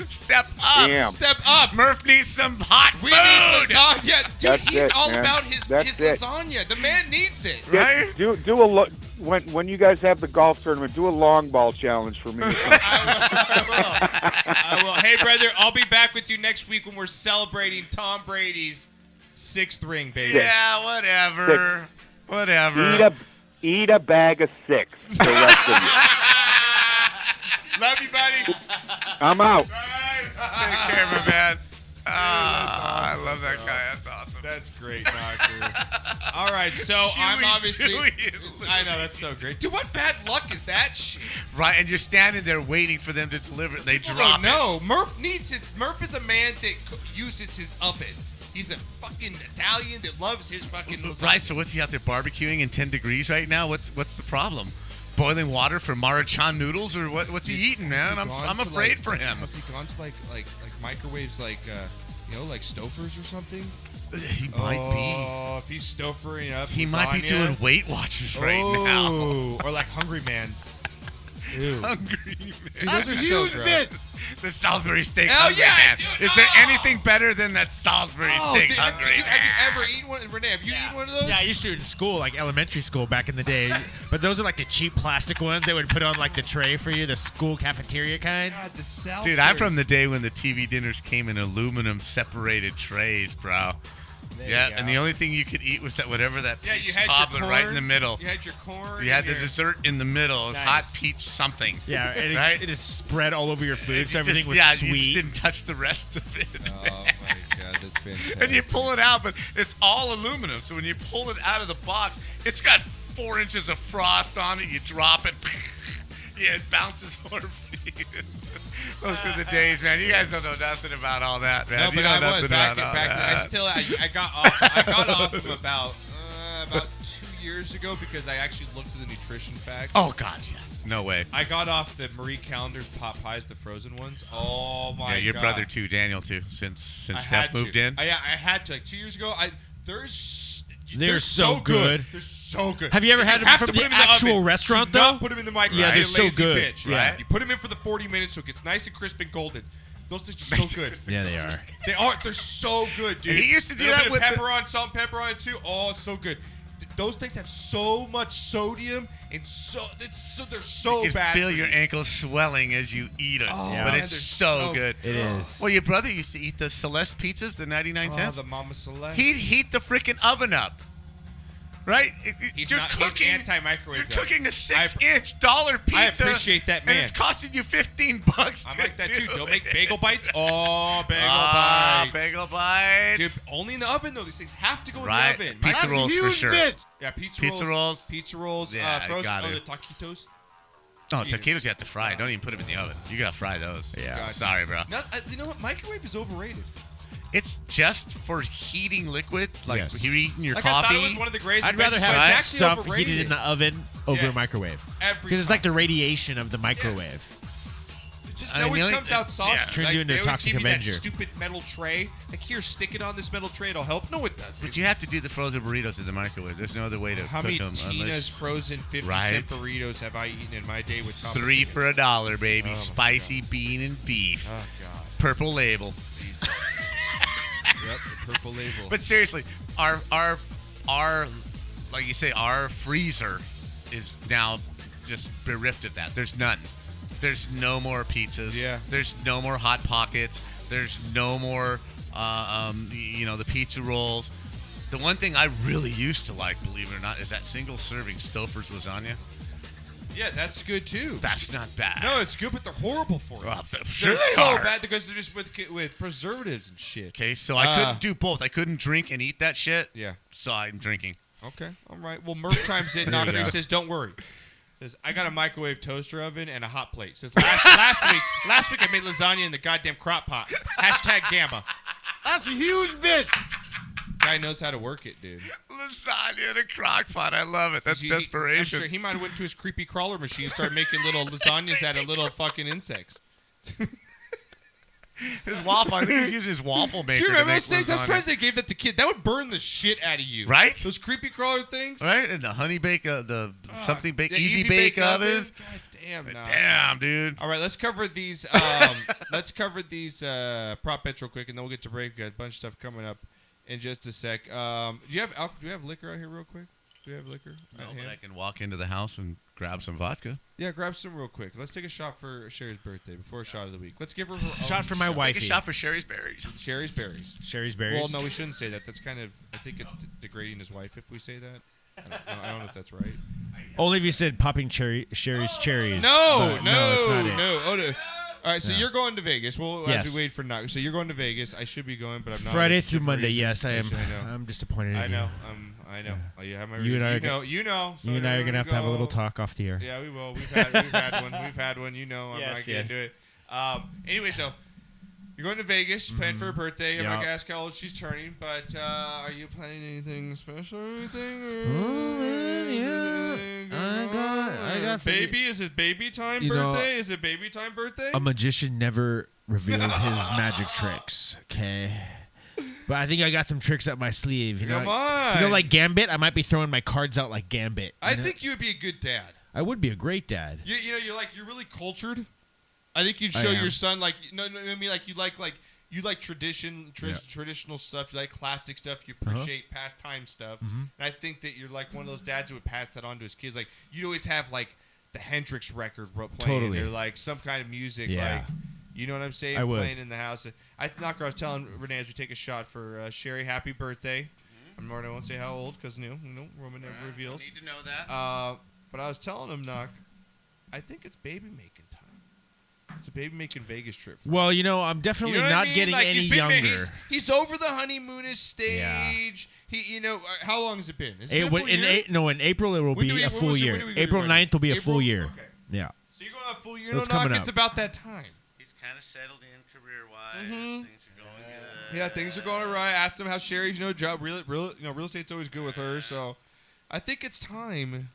S2: Step up.
S5: Damn.
S1: Step up.
S2: Murph needs some hot
S1: We
S2: food.
S1: need lasagna. Dude,
S5: That's
S1: he's
S5: it,
S1: all
S5: man.
S1: about his
S5: That's it.
S1: lasagna. The man needs it.
S2: Right?
S5: Do a when you guys have the golf tournament, do a long ball challenge for me.
S1: I will. Hey, brother, I'll be back with you next week when we're celebrating Tom Brady's 6th ring, baby.
S2: Yeah, whatever. Whatever.
S5: Eat a bag of 6. The rest of you.
S1: Love you, buddy.
S5: I'm out.
S2: Take care, my man. I love that guy. That's awesome.
S1: That's great, Knocker. All right, so I'm
S2: Huey,
S1: obviously.
S2: Dewey, and Louie.
S1: I know, that's so great. Dude, what bad luck is that shit?
S2: Right, and you're standing there waiting for them to deliver it. They drop it.
S1: No, Murph is a man that uses his oven. He's a fucking Italian that loves his fucking lasagna.
S2: Right, so what's he out there barbecuing in 10 degrees right now? What's the problem? Boiling water for Maruchan noodles, or what's he eating, man? I'm afraid for him.
S1: Has he gone to like microwaves, like Stouffer's or something?
S2: He might be.
S1: Oh, if he's Stouffering up,
S2: He might be doing Weight Watchers right now.
S1: Or like Hungry Man's. Ew.
S2: Hungry Man.
S1: Dude, those are so gross.
S2: The Salisbury steak.
S1: Hell
S2: Hungry
S1: yeah,
S2: Man.
S1: dude.
S2: Is there anything better than that Salisbury steak?
S1: Dude,
S2: Hungry
S1: have
S2: Man?
S1: you ever eaten one? Renee, have you eaten one of those?
S3: Yeah, I used to in school, like elementary school back in the day. But those are like the cheap plastic ones they would put on like the tray for you, the school cafeteria kind.
S1: God, the Salisbury.
S2: Dude, I'm from the day when the TV dinners came in aluminum separated trays, bro. Yeah, and the only thing you could eat was that whatever that peach
S1: you had your
S2: cobbler
S1: corn
S2: right in the middle.
S1: You had your corn.
S2: You had
S1: and
S2: the
S1: your-
S2: dessert in the middle. It was
S3: Nice.
S2: hot peach something.
S3: Yeah, and
S2: Right?
S3: it is spread all over your food, so
S2: You
S3: everything
S2: just-
S3: was
S2: yeah,
S3: sweet.
S2: you just didn't touch the rest of it.
S1: Oh my god, that's fantastic.
S2: And you pull it out, but it's all aluminum. So when you pull it out of the box, it's got 4 inches of frost on it. You drop it. Yeah, it bounces over you. Those were the days, man. You guys don't know nothing about all that, man.
S1: No,
S2: You
S1: but
S2: know
S1: I was
S2: nothing
S1: back.
S2: about all
S1: Back
S2: that.
S1: I got off. I got off him about 2 years ago because I actually looked at the nutrition facts.
S2: Oh, God, yeah. No way.
S1: I got off the Marie Callender's pot pies, the frozen ones. Oh my god.
S2: Yeah, your brother, too, Daniel, too, since
S1: I
S2: Steph
S1: had
S2: moved
S1: to.
S2: in.
S1: I had to. Like 2 years ago,
S3: They're so good.
S1: They're so good.
S3: Have you ever had them
S1: have
S3: from
S1: to
S3: the
S1: put them in the
S3: actual
S1: oven.
S3: restaurant,
S1: Do not
S3: though?
S1: put them in the microwave.
S3: Yeah, they're
S1: You
S3: so
S1: lazy
S3: good.
S1: Bitch,
S3: Yeah.
S1: right? You put them in for the 40 minutes so it gets nice and crisp and golden. Those things are so good.
S3: Yeah, they are.
S1: They are. They're so good, dude.
S2: He used to do
S1: Little
S2: that
S1: bit
S2: with
S1: of pepper on, salt and pepper on it too. Oh, so good. Those things have so much sodium and they're so
S2: You can
S1: bad.
S2: feel
S1: for
S2: your
S1: you.
S2: ankles swelling as you eat it.
S1: Oh,
S2: but
S1: man,
S2: it's
S1: they're
S2: so
S1: so
S2: good.
S3: It is.
S2: Well, your brother used to eat the Celeste pizzas, the 99
S1: Oh,
S2: cents.
S1: the Mama Celeste.
S2: He'd heat the freaking oven up. Right?
S1: He's
S2: You're
S1: not.
S2: cooking,
S1: He's anti-microwave.
S2: You're cooking a
S1: I
S2: 6-inch dollar pizza.
S1: appreciate that man.
S2: And it's costing you $15.
S1: I'm
S2: to
S1: like that
S2: do
S1: too. Don't
S2: it.
S1: make bagel bites. Oh, bagel
S2: Ah,
S1: bites.
S2: bagel bites.
S1: Dude, only in the oven though. These things have to go in
S2: Right.
S1: the oven.
S2: Pizza rolls for sure.
S1: Yeah, pizza
S2: Pizza rolls.
S1: Pizza rolls.
S2: Yeah,
S1: Frozen.
S2: got
S1: Oh,
S2: it.
S1: the taquitos.
S2: Oh, taquitos you have to fry. Don't even put them in the oven. You gotta fry those.
S3: Yeah.
S1: Gotcha.
S2: Sorry, bro.
S1: Now, you know what? Microwave is overrated.
S2: It's just for heating liquid, like
S3: Yes.
S2: you're eating your
S1: Like
S2: coffee.
S1: I thought it was one of the greatest.
S3: I'd rather
S1: inventions,
S3: have
S1: but
S3: that
S1: it's actually
S3: stuff
S1: overrated.
S3: heated in the oven over a
S1: Yes.
S3: microwave.
S1: Every
S3: Because it's like the
S1: time.
S3: radiation of the microwave.
S1: It just
S2: I mean,
S1: always
S2: the only-
S1: comes out soft.
S2: yeah.
S3: Turns you into
S1: they
S3: a
S1: always
S3: toxic
S1: give you
S3: Avenger.
S1: that stupid metal tray. Like here, stick it on this metal tray. It'll help. No, it doesn't.
S2: But you have to do the frozen burritos in the microwave. There's no other way to
S1: How
S2: cook
S1: many
S2: them.
S1: Tina's frozen 50-cent burritos have I eaten in my day with Tom?
S2: 3 for $1, baby.
S1: Oh, my
S2: Spicy bean and beef.
S1: Oh God.
S2: Purple label.
S1: Jesus. Yep, the purple label.
S2: But seriously, our like you say, our freezer is now just bereft of that. There's none. There's no more pizzas.
S1: Yeah.
S2: There's no more Hot Pockets. There's no more, the pizza rolls. The one thing I really used to like, believe it or not, is that single serving Stouffer's lasagna.
S1: yeah, that's good too.
S2: That's not bad.
S1: No, it's good, but they're horrible for you.
S2: Well, sure
S1: They're
S2: they
S1: so
S2: are.
S1: bad because they're just with preservatives and shit.
S2: Okay, so I couldn't do both. I couldn't drink and eat that shit.
S1: Yeah.
S2: So I'm drinking.
S1: Okay. All right. Well, Murph chimes in. Not
S3: There you
S1: he
S3: go.
S1: says, "Don't worry." Says, I got a microwave toaster oven and a hot plate. Says last week I made lasagna in the goddamn crock pot. Hashtag Gamma.
S3: That's a huge bit.
S1: Guy knows how to work it, dude.
S2: Lasagna in a crock pot. I love it. That's
S1: I'm
S2: desperation.
S1: sure he might have went to his creepy crawler machine and started making little lasagnas out of little fucking insects.
S2: His waffle. I think he used his waffle maker.
S1: Do you remember
S2: to
S1: those things?
S2: make
S1: I'm
S2: lasagna.
S1: surprised they gave that to kids. That would burn the shit out of you.
S2: Right?
S1: Those creepy crawler things.
S2: Right? And the honey bake, something bake,
S1: The
S2: easy bake oven.
S1: God damn, nah.
S2: Damn, dude.
S1: All right, let's cover these. Prop bets real quick, and then we'll get to break. Got a bunch of stuff coming up in just a sec. Do you have liquor out here, real quick? Do we have liquor?
S2: No,
S1: at
S2: but
S1: hand?
S2: I can walk into the house and grab some vodka.
S1: Yeah, grab some real quick. Let's take a shot for Sherry's birthday before a shot of the week. Let's give her her
S3: Shot
S1: own
S3: for my
S2: Take
S3: wifey.
S2: a shot for Sherry's berries.
S1: Sherry's berries.
S3: Sherry's berries.
S1: Well, no, we shouldn't say that. That's kind of. I think it's degrading his wife if we say that. I don't know if that's right.
S3: Only if you said popping Sherry's cherries.
S1: No,
S3: but it's not it.
S1: no. Oh, no. All right, so
S3: Yeah.
S1: you're going to Vegas. Well,
S3: Yes.
S1: as we wait for Knock. So you're going to Vegas. I should be going, but I'm not.
S3: Friday
S1: for
S3: through
S1: different
S3: Monday.
S1: reasons.
S3: Yes, I am.
S1: Actually, I know.
S3: I'm disappointed.
S1: I
S3: in
S1: know.
S3: You.
S1: I know. Oh, you have my.
S3: You and I are
S1: You know. So
S3: You and I are
S1: there
S3: gonna have
S1: we
S3: to have a
S1: go.
S3: little talk off the air.
S1: Yeah, we will. We've had one. We've had one. You know, I'm
S3: Yes,
S1: not gonna
S3: yes.
S1: do it. Anyway, so you're going to Vegas, planning for her birthday. I'm not
S3: Yeah.
S1: gonna ask how old she's turning, but are you planning anything special or anything? Or
S3: Oh, man, yeah. I got some-
S1: baby. Is it baby time
S3: You know,
S1: birthday? Is it baby time birthday?
S3: A magician never reveals his magic tricks. Okay. But I think I got some tricks up my sleeve. You know,
S1: Come on.
S3: You know, like Gambit. I might be throwing my cards out like Gambit.
S1: I
S3: you know?
S1: think you would be a good dad.
S3: I would be a great dad.
S1: You know, you're really cultured. I think you'd
S3: I
S1: show
S3: am.
S1: your son I mean, like you like traditional stuff. You like classic stuff. You appreciate pastime stuff.
S3: Mhm.
S1: And I think that you're like one of those dads who would pass that on to his kids. Like you always have like the Hendrix record playing,
S3: Totally.
S1: or like some kind of music,
S3: Yeah.
S1: like you know what I'm saying,
S3: I would.
S1: playing in the house. I was telling Renee as we take a shot for Sherry, happy birthday. I won't say how old because Roman never reveals.
S2: Need to know that.
S1: But I was telling him, Knock, I think it's baby making time. It's a baby making Vegas trip. For him.
S3: Well, you know, I'm definitely
S1: You know what I
S3: not
S1: mean?
S3: getting
S1: Like,
S3: any
S1: he's been-
S3: younger.
S1: He's over the honeymoonish stage. He, how long has it been? Has it been a full year?
S3: In April it will
S1: When do
S3: be
S1: we-
S3: a
S1: when
S3: full
S1: was it-
S3: year.
S1: when do we go
S3: April
S1: to
S3: 9th will be a
S1: April?
S3: full year.
S1: Okay.
S3: Yeah.
S1: So you're going on a full year.
S3: That's
S1: Knock,
S3: coming
S1: it's
S3: up.
S1: about that time.
S2: He's kind of settled in career-wise.
S1: Mhm.
S2: Things are going good.
S1: Yeah, things are going all right. Asked him how Sherry's job. Real estate's always good with her. So I think it's time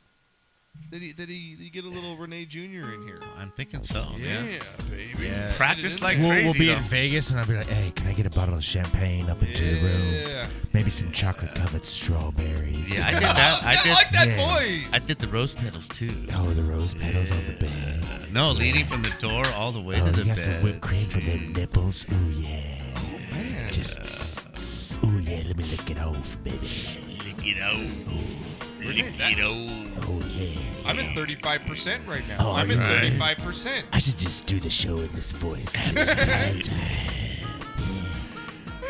S1: that he get a little Renee Jr. in here.
S2: I'm thinking so.
S1: Yeah, baby.
S3: Yeah.
S2: Practice like
S3: We'll
S2: crazy.
S3: be
S2: though.
S3: in Vegas, and I'll be like, "Hey, can I get a bottle of champagne up into the room?
S1: Yeah.
S3: Maybe some chocolate-covered strawberries."
S2: Yeah, I did that.
S1: I like that
S3: Yeah.
S1: voice.
S2: I did the rose petals too.
S3: Oh, the rose petals on the bed.
S2: No, leading from the door all the way
S3: Oh,
S2: to the
S3: you got
S2: bed.
S3: some whipped cream for them nipples. Ooh yeah.
S1: Man.
S3: Just ooh yeah. Let me lick it off, baby.
S2: Lick it out. Lick it out.
S3: Oh yeah.
S1: I'm at 35% right now.
S3: Oh,
S1: I'm
S3: are
S1: at
S3: you?
S1: 35%.
S3: I should just do the show in this voice.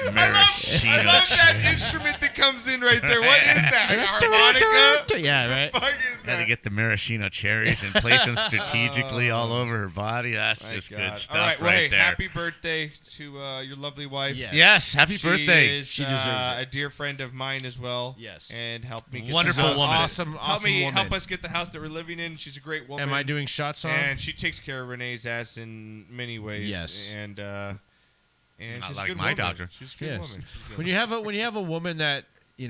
S1: I love that instrument that comes in right there. What is that? A harmonica?
S3: Yeah, right.
S1: What the fuck is
S2: Had to
S1: that?
S2: get the maraschino cherries and place them strategically all over her body. That's
S1: My
S2: just
S1: God.
S2: good stuff
S1: All right, well, hey,
S2: there.
S1: happy birthday to your lovely wife.
S3: Yeah.
S2: Yes, happy
S1: She
S2: birthday.
S1: Is,
S3: She deserves it.
S1: a dear friend of mine as well.
S3: Yes.
S1: And helped me get
S2: Wonderful
S1: the house.
S2: woman.
S3: Awesome woman.
S1: Help us get the house that we're living in. She's a great woman.
S3: Am I doing shots on?
S1: And she takes care of Renee's ass in many ways.
S3: Yes.
S1: And
S2: Not
S1: she's
S2: like
S1: a good
S2: my
S1: woman.
S2: doctor.
S1: She's a good
S3: Yes.
S1: woman. She's a good
S3: When you have a woman that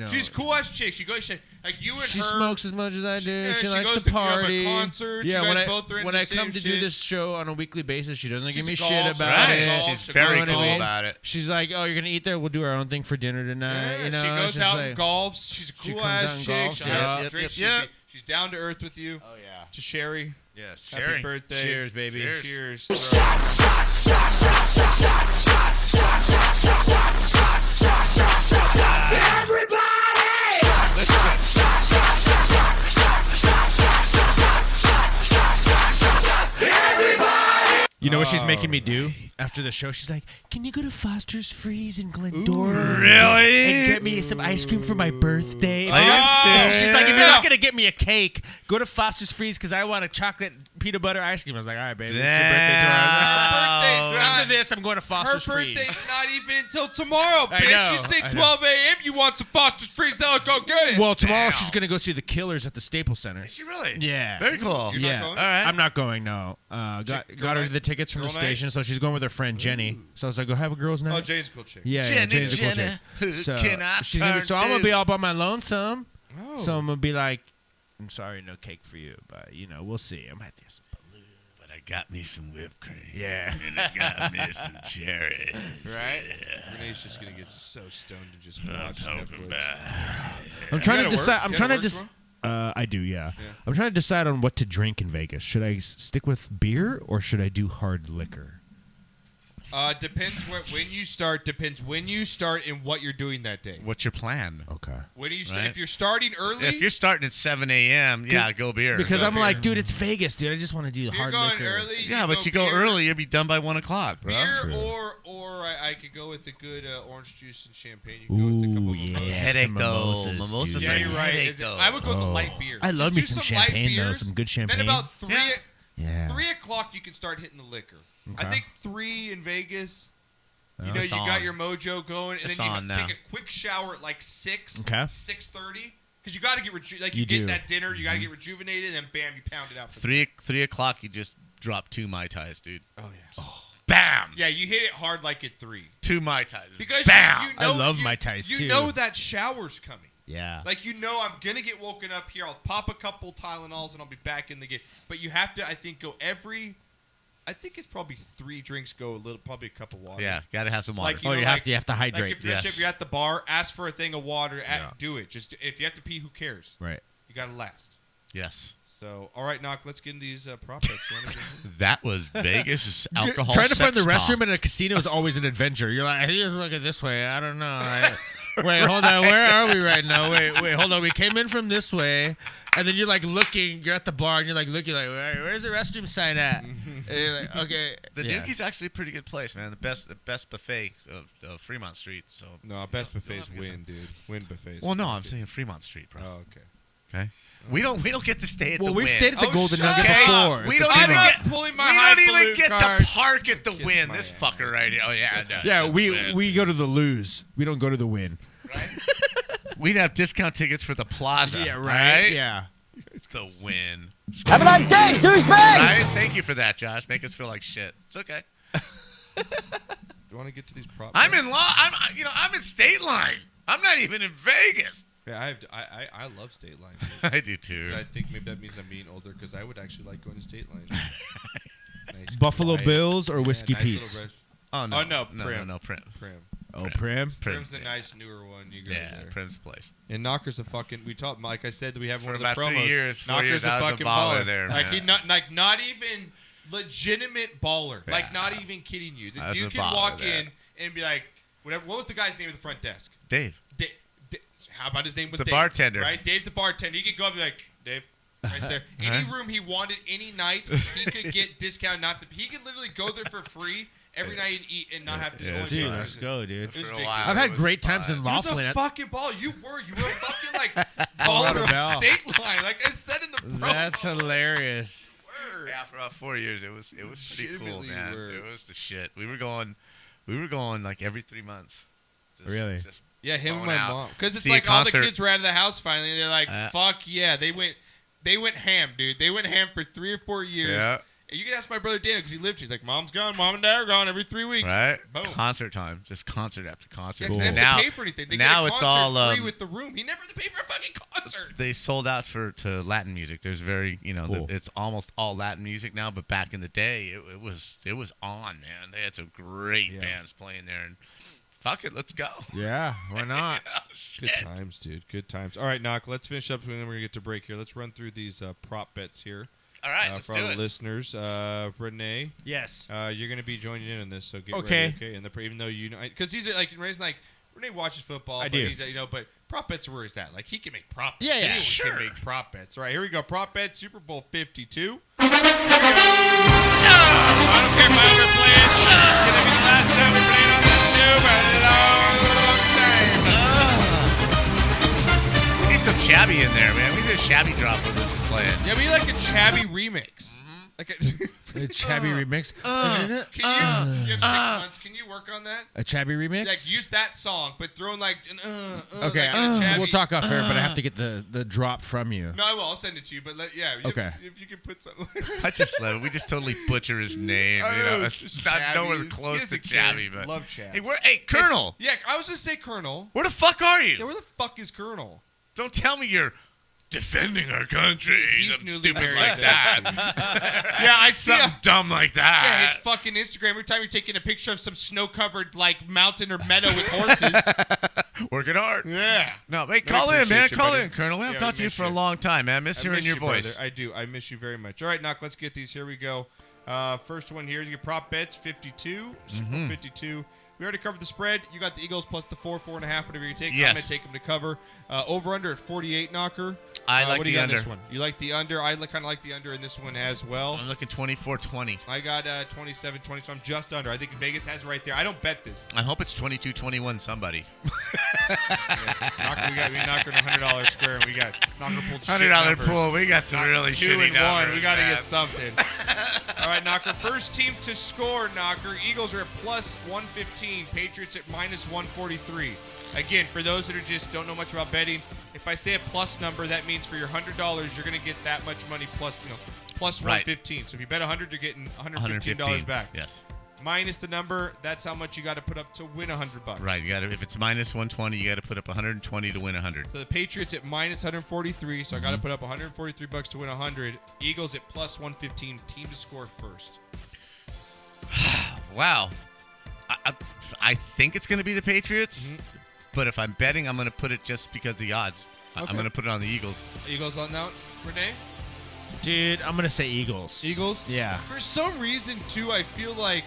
S1: She's a cool ass chick. She goes like you and
S3: she
S1: her.
S3: smokes as much as I do.
S1: Yeah,
S3: she
S1: she
S3: likes
S1: goes
S3: to
S1: to- you have a
S3: party.
S1: concert.
S3: Yeah,
S1: You
S3: when
S1: guys
S3: I
S1: both are into
S3: when
S1: the
S3: I come
S1: same
S3: to
S1: shit.
S3: do this show on a weekly basis, she doesn't give me
S1: She's
S3: shit
S1: golf,
S3: about
S2: right.
S3: it.
S1: Golf,
S2: She's
S1: she
S2: very
S1: goes
S2: cool
S1: golf.
S2: about it.
S3: She's like, "Oh, you're gonna eat there? We'll do our own thing for dinner tonight."
S1: Yeah,
S3: You know,
S1: she
S3: it's
S1: goes
S3: just
S1: out
S3: like,
S1: and golfs. She's a
S3: She
S1: cool
S3: comes out
S1: ass
S3: and
S1: chick.
S3: golfs,
S1: She
S3: yeah.
S1: has drinks.
S2: Yep.
S1: She's down to earth with you.
S3: Oh yeah.
S1: To Sherry.
S3: Yes.
S1: Happy
S2: Sherry.
S1: birthday.
S3: Cheers, baby.
S1: Cheers.
S3: You know what she's making me do after the show? She's like, "Can you go to Foster's Freeze in Glendora?
S2: really?
S3: And get me some ice cream for my birthday."
S2: Are you serious?
S3: She's like, "If you're not gonna get me a cake, go to Foster's Freeze because I want a chocolate peanut butter ice cream." I was like, "All right, baby, it's your birthday
S2: Damn.
S3: tomorrow."
S1: Birthday's
S3: So after this, I'm going to
S1: Her
S3: Foster's Freeze.
S1: birthday's not even until tomorrow,
S3: I
S1: bitch.
S3: know,
S1: You say
S3: I know.
S1: 12 a.m. You want some Foster's Freeze? I'll go get it.
S3: Well, tomorrow
S2: Damn.
S3: she's gonna go see the Killers at the Staples Center.
S2: Is she really?
S3: Yeah.
S2: Very cool.
S1: You're not
S3: Yeah.
S1: going?
S2: All right.
S3: I'm not going. No. Got
S1: girl
S3: her
S1: night?
S3: the tickets from
S1: Girl
S3: the
S1: night?
S3: station, so she's going with her friend Jenny. So I was like, "Go have a girls' night."
S1: Oh, Jay's a cool chick.
S3: Yeah,
S2: Jenny,
S3: Jenny's a cool
S2: Jenny,
S3: chick.
S2: who
S3: So
S2: can I
S3: she's gonna,
S2: turn
S3: so I'm gonna
S2: to?
S3: be all by my lonesome.
S1: Oh.
S3: So I'm gonna be like, "I'm sorry, no cake for you, but we'll see. I might do some balloon."
S2: But I got me some whipped cream.
S3: Yeah.
S2: And I got me some cherries.
S3: Right?
S1: Renee's just gonna get so stoned and just
S2: I'm
S1: watch
S2: talking
S1: Netflix.
S2: about.
S3: I'm trying to
S1: gotta
S3: decide.
S1: work?
S3: I'm
S1: You
S3: trying
S1: gotta
S3: to
S1: work
S3: decide. I do, yeah. I'm trying to decide on what to drink in Vegas. Should I stick with beer or should I do hard liquor?
S1: Depends when you start. Depends when you start and what you're doing that day.
S2: What's your plan?
S3: Okay.
S1: When do you
S2: Right.
S1: if you're starting early?
S2: If you're starting at 7 a.m., yeah, go beer.
S3: Because
S1: Go
S3: I'm
S1: beer.
S3: like, dude, it's Vegas, dude. I just want to do
S1: if you're
S3: hard
S1: going
S3: liquor.
S1: early,
S2: yeah, but you go
S1: beer,
S2: early, you'll be done by 1 o'clock, bro.
S1: Beer
S3: True.
S1: or I could go with a good orange juice and champagne. You can go with a couple
S3: Ooh,
S1: of
S3: yeah.
S1: mimosas.
S2: Headache
S3: some
S2: though.
S3: mimosas,
S2: Mimosas
S3: dude.
S1: Yeah,
S2: are
S1: you're right.
S2: headache though.
S1: I would go with a
S3: Oh.
S1: light beer.
S3: I love
S1: Just
S3: me
S1: do
S3: some
S1: light
S3: champagne, though.
S1: beers,
S3: Some good
S1: Then
S3: champagne.
S1: about three.
S2: Yeah.
S3: Yeah.
S1: 3 o'clock you can start hitting the liquor. I
S3: Okay.
S1: think 3 in Vegas. You
S3: Oh.
S1: know,
S2: It's
S1: you got
S2: on.
S1: your mojo going, and
S2: It's
S1: then you
S2: on now.
S1: take a quick shower at like 6,
S3: Okay.
S1: 6:30, because you got to get
S3: You
S1: get
S3: do.
S1: that dinner, you got to get rejuvenated, and then bam, you pound it out. For
S2: 3 o'clock, you just drop 2 Mai Tais, dude.
S1: Oh yeah.
S2: Bam!
S1: Yeah, you hit it hard like at 3
S2: 2 Mai Tais.
S1: because
S2: Bam!
S1: you know
S3: I love
S1: you,
S3: Mai Tais,
S1: You
S3: too.
S1: know that shower's coming.
S3: Yeah.
S1: Like, you know, I'm gonna get woken up here. I'll pop a couple Tylenols and I'll be back in the game. But you have to, I think, go every. I think it's probably 3 drinks. Go a little, probably a cup of water.
S2: Yeah, gotta have some water.
S1: Like,
S3: Oh,
S1: know,
S3: you have to
S1: Like
S3: hydrate.
S1: if you're at the bar, ask for a thing of water.
S3: Yeah.
S1: Do it. Just if you have to pee, who cares?
S3: Right.
S1: You gotta last.
S2: Yes.
S1: So, all right, Knock. Let's get into these prop bets. You wanna get
S2: That was Vegas alcohol.
S3: Trying to find the
S2: sex
S3: restroom
S2: talk.
S3: in a casino is always an adventure. You're like, hey, let's look at this way. I don't know. Wait, hold on. Where are we right now? Wait, hold on. We came in from this way, and then you're like looking. You're at the bar, and you're like looking, like, where's the restroom sign at? And you're like, okay.
S2: The
S3: yeah.
S2: Dookie's actually a pretty good place, man. The best buffet of Fremont Street. So
S1: No, best
S2: You'll
S1: buffets
S2: have a good
S1: win, dude. Win buffets.
S2: well, no, I'm saying Fremont Street, bro.
S1: Oh, okay.
S2: Okay. We don't get to stay at
S3: Well,
S2: the
S3: we've
S2: Win.
S3: stayed at the
S1: Oh,
S3: Golden
S1: shut
S3: Nugget
S1: up.
S3: before.
S2: We
S3: at the
S2: don't
S1: I'm
S2: even
S3: Fremont.
S1: not
S2: get
S1: pulling my
S2: we don't even
S1: highfalutin
S2: get
S1: card.
S2: to park at the
S1: Kiss
S2: Win.
S1: my
S2: This
S1: ass.
S2: fucker right here. Oh yeah. No,
S3: Yeah,
S2: the
S3: we
S2: Win.
S3: go to the lose. We don't go to the win.
S2: Right? We'd have discount tickets for the Plaza.
S3: Yeah, right. Yeah.
S2: It's the Win.
S6: Have a nice day, douchebag!
S2: Right? Thank you for that, Josh. Make us feel like shit. It's okay.
S1: You want to get to these prop
S2: I'm
S1: bets?
S2: in law. I'm in state line. I'm not even in Vegas.
S1: Yeah, I love State Line. Dude.
S2: I do too.
S1: But I think maybe that means I'm being older because I would actually like going to State Line. Nice,
S3: Buffalo
S1: quiet.
S3: Bills or Whiskey
S1: nice
S3: Pete's?
S1: little
S2: Oh no.
S1: Oh, no,
S2: no,
S1: Prim.
S2: no, Prim.
S1: Prim.
S3: Oh,
S2: Prim.
S3: Prim.
S1: Prim's a nice newer one. You go
S2: Yeah,
S1: there.
S2: Prim's place.
S1: And Knocker's a fucking. We talked, like I said, that we have
S2: For
S1: one of
S2: about
S1: the
S2: 3
S1: promos.
S2: years, 4
S1: Knocker's
S2: years,
S1: a
S2: I was a
S1: fucking
S2: baller
S1: baller.
S2: there,
S1: like
S2: man.
S1: not even legitimate baller.
S2: Yeah.
S1: Like not even kidding you. The
S2: I was
S1: dude
S2: a
S1: can
S2: baller
S1: walk
S2: there.
S1: in and be like, whatever. What was the guy's name at the front desk?
S2: Dave.
S1: How about his name was
S2: The
S1: Dave?
S2: bartender.
S1: Right, Dave the bartender. You could go up and be like, Dave, right there. Any room he wanted, any night, he could get discount. He could literally go there for free every night and eat and not have to.
S2: Yeah,
S1: go
S2: it's
S1: into
S3: Dude,
S1: it.
S3: let's go, dude.
S1: It was
S2: For a
S1: ridiculous.
S2: while,
S3: I've
S2: it
S3: had
S2: was
S3: great times
S2: fun.
S3: in
S1: He was
S3: Laughlin.
S1: a fucking ball. You were a fucking like
S3: Colorado
S1: baller
S3: Bell.
S1: of State Line. Like I said in the promo.
S3: That's hilarious.
S1: Word.
S2: Yeah, for about 4 years, it was pretty cool,
S1: Legitimately
S2: man.
S1: were.
S2: It was the shit. We were going like every 3 months. Just,
S3: Really?
S2: Just
S1: Yeah, him and
S2: Going
S1: my
S2: out.
S1: mom. Because it's
S2: See a
S1: like all the
S2: concert.
S1: kids were out of the house finally. And they're like, fuck yeah. They went ham, dude. They went ham for 3 or 4 years.
S2: yeah,
S1: And you can ask my brother Daniel because he lived. He's like, mom's gone. Mom and dad are gone every 3 weeks.
S2: right.
S1: Boom.
S2: Concert time, just concert after concert.
S1: Yeah, 'cause they have
S2: Now
S1: to pay for anything. They
S2: now
S1: get a
S2: it's
S1: concert
S2: all,
S1: free with the room. He never had to pay for a fucking concert.
S2: they sold out to Latin music. There's very,
S3: Cool.
S2: it's almost all Latin music now. But back in the day, it was on, man. They had some great
S1: Yeah.
S2: bands playing there, and fuck it, let's go.
S3: Yeah, why not?
S2: Oh,
S1: Good
S2: shit.
S1: times, dude. Good times. All right, Knock. Let's finish up, and then we're gonna get to break here. Let's run through these prop bets here
S2: All right, let's
S1: for
S2: do
S1: all the
S2: it.
S1: listeners. Renee,
S3: Yes.
S1: you're gonna be joining in on this, so get
S3: Okay.
S1: ready. Okay. And even though you know, because these are like Renee's like Renee watches football.
S3: I
S1: but
S3: do.
S1: He, but prop bets are where he's at. Like he can make prop bets.
S3: Yeah, yeah,
S1: Anyone
S2: sure.
S1: can make prop bets. All right, here we go. Prop bet Super Bowl 52. I don't care if I ever play it. It's gonna be the last time we play it on this tube for a long time.
S2: We need some shabby in there, man. We need a shabby drop when this is playing.
S1: Yeah, we like a Chabby remix. Like
S3: A Chabby remix.
S1: can you have 6 months? Can you work on that?
S3: A Chabby remix?
S1: Like use that song, but throw in like an
S3: Okay,
S1: like in a Chabby.
S3: we'll talk off air, but I have to get the drop from you.
S1: No, I will. I'll send it to you. But
S3: Okay.
S1: if you can put something.
S2: I just love it. We just totally butcher his name. You know, it's not nowhere close to Chabby, but
S1: Love Chabby.
S2: hey, Colonel.
S1: Yeah, I was gonna say Colonel.
S2: Where the fuck are
S1: Yeah,
S2: you?
S1: where the fuck is Colonel?
S2: Don't tell me you're defending our country.
S1: He's
S2: Something
S1: newly
S2: stupid
S1: married
S2: like
S1: to-
S2: that.
S1: Yeah, I see.
S2: Something dumb like that.
S1: Yeah, his fucking Instagram. Every time you're taking a picture of some snow-covered like mountain or meadow with horses.
S2: Working hard.
S1: Yeah.
S2: No, hey, call in,
S1: appreciate
S2: man.
S1: you,
S2: Call
S1: buddy.
S2: in, Colonel. We haven't
S1: Yeah,
S2: talked
S1: we
S2: to you
S1: miss
S2: for a
S1: you.
S2: long time, man. Miss
S1: I
S2: hearing
S1: miss
S2: your
S1: you,
S2: voice.
S1: brother. I do. I miss you very much. All right, Knock, let's get these. Here we go. First one here. You get prop bets, 52. Super Bowl 52. We already covered the spread. You got the Eagles plus the 4.5, whatever you take.
S2: Yes.
S1: I'm going to take them to cover. Over-under at 48, Knocker.
S2: I like
S1: what do
S2: the
S1: you got
S2: under.
S1: in this one? You like the under? I kind of like the under in this one as well.
S2: I'm looking 24-20.
S1: I got 27-20, so I'm just under. I think Vegas has it right there. I don't bet this.
S2: I hope it's 22-21 somebody.
S1: Knocker, we knocked on $100 square, and we got Knocker pulled shit
S2: $100
S1: numbers.
S2: pool. We got some really
S1: 2
S2: shitty
S1: and 1.
S2: numbers.
S1: We got to
S2: man.
S1: get something. All right, Knocker. First team to score, Knocker. Eagles are at plus 115. Patriots at minus 143. Again, for those that are just don't know much about betting, if I say a plus number, that means for your $100, you're going to get that much money plus, plus
S2: Right.
S1: 115. So if you bet 100, you're getting $115
S2: 115
S1: back.
S2: Yes.
S1: Minus the number, that's how much you got to put up to win $100.
S2: Right. You got to. If it's minus 120, you got to put up 120 to win 100.
S1: So the Patriots at minus 143, so I got to put up 143 bucks to win 100. Eagles at plus 115, team to score first.
S2: Wow. I think it's going to be the Patriots, but if I'm betting, I'm going to put it just because of the odds.
S1: Okay.
S2: I'm going to put it on the Eagles.
S1: Eagles on now, Renee?
S3: Dude, I'm gonna say Eagles.
S1: Eagles?
S3: Yeah.
S1: For some reason, too, I feel like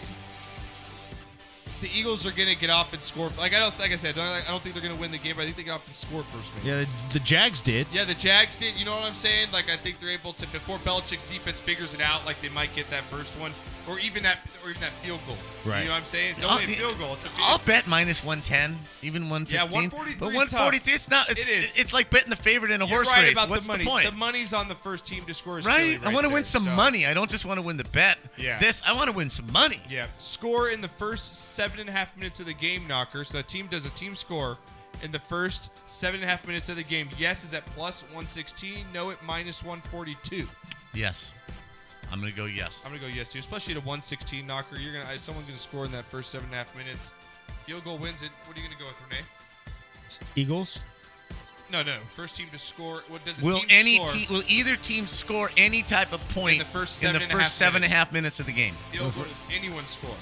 S1: the Eagles are gonna get off and score. Like I said, I don't think they're gonna win the game, but I think they get off and score first. Maybe.
S3: Yeah, the Jags did.
S1: Yeah, the Jags did. You know what I'm saying? Like I think they're able to before Belichick's defense figures it out. Like they might get that first one, or even that field goal.
S3: Right.
S1: You know what I'm saying? It's only a field goal.
S2: I'll bet minus 110, even 115.
S1: Yeah, 143
S2: But
S1: is
S2: 143, it's not. It's,
S1: It is.
S2: It's like betting the favorite in a
S1: You're
S2: horse
S1: right
S2: race.
S1: about
S2: What's
S1: the money.
S2: the point?
S1: The money's on the first team to score. Is
S2: Right?
S1: Philly
S2: I want to
S1: there,
S2: win some
S1: so.
S2: money. I don't just want to win the bet.
S1: Yeah.
S2: I want to win some money.
S1: Yeah, score in the first 7.5 minutes of the game, Knocker. So the team does a team score in the first 7.5 minutes of the game. Yes is at plus 116. No at minus 142.
S2: Yes. I'm going to go yes.
S1: I'm gonna go yes too, especially at a 116 Knocker. Someone's gonna score in that first 7.5 minutes. Field goal wins it. What are you gonna go with, Renee?
S3: Eagles.
S1: No. First team to score. What does a
S2: Will
S1: team score?
S2: will either team score any type of point
S1: In the first
S2: in the
S1: 7.5
S2: first 7.5 minutes of the game?
S1: Field goal does anyone score?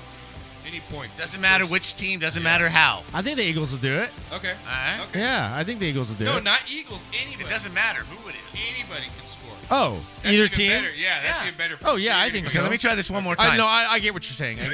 S1: Any points?
S2: Doesn't matter which team. Doesn't matter how.
S3: I think the Eagles will do it.
S1: Okay.
S2: All right.
S1: Okay.
S3: Yeah, I think the Eagles will do
S1: No,
S3: it.
S1: not Eagles. Anybody.
S2: It doesn't matter who it is.
S1: Anybody can score.
S3: Oh,
S1: That's
S3: either
S1: even
S3: team.
S1: Better. Yeah, that's
S2: Yeah.
S1: even better.
S3: Oh, yeah, I
S1: you're
S3: think
S1: gonna
S2: Okay,
S3: so.
S2: let me try this one more time.
S3: I get what you're saying.
S1: He's
S3: The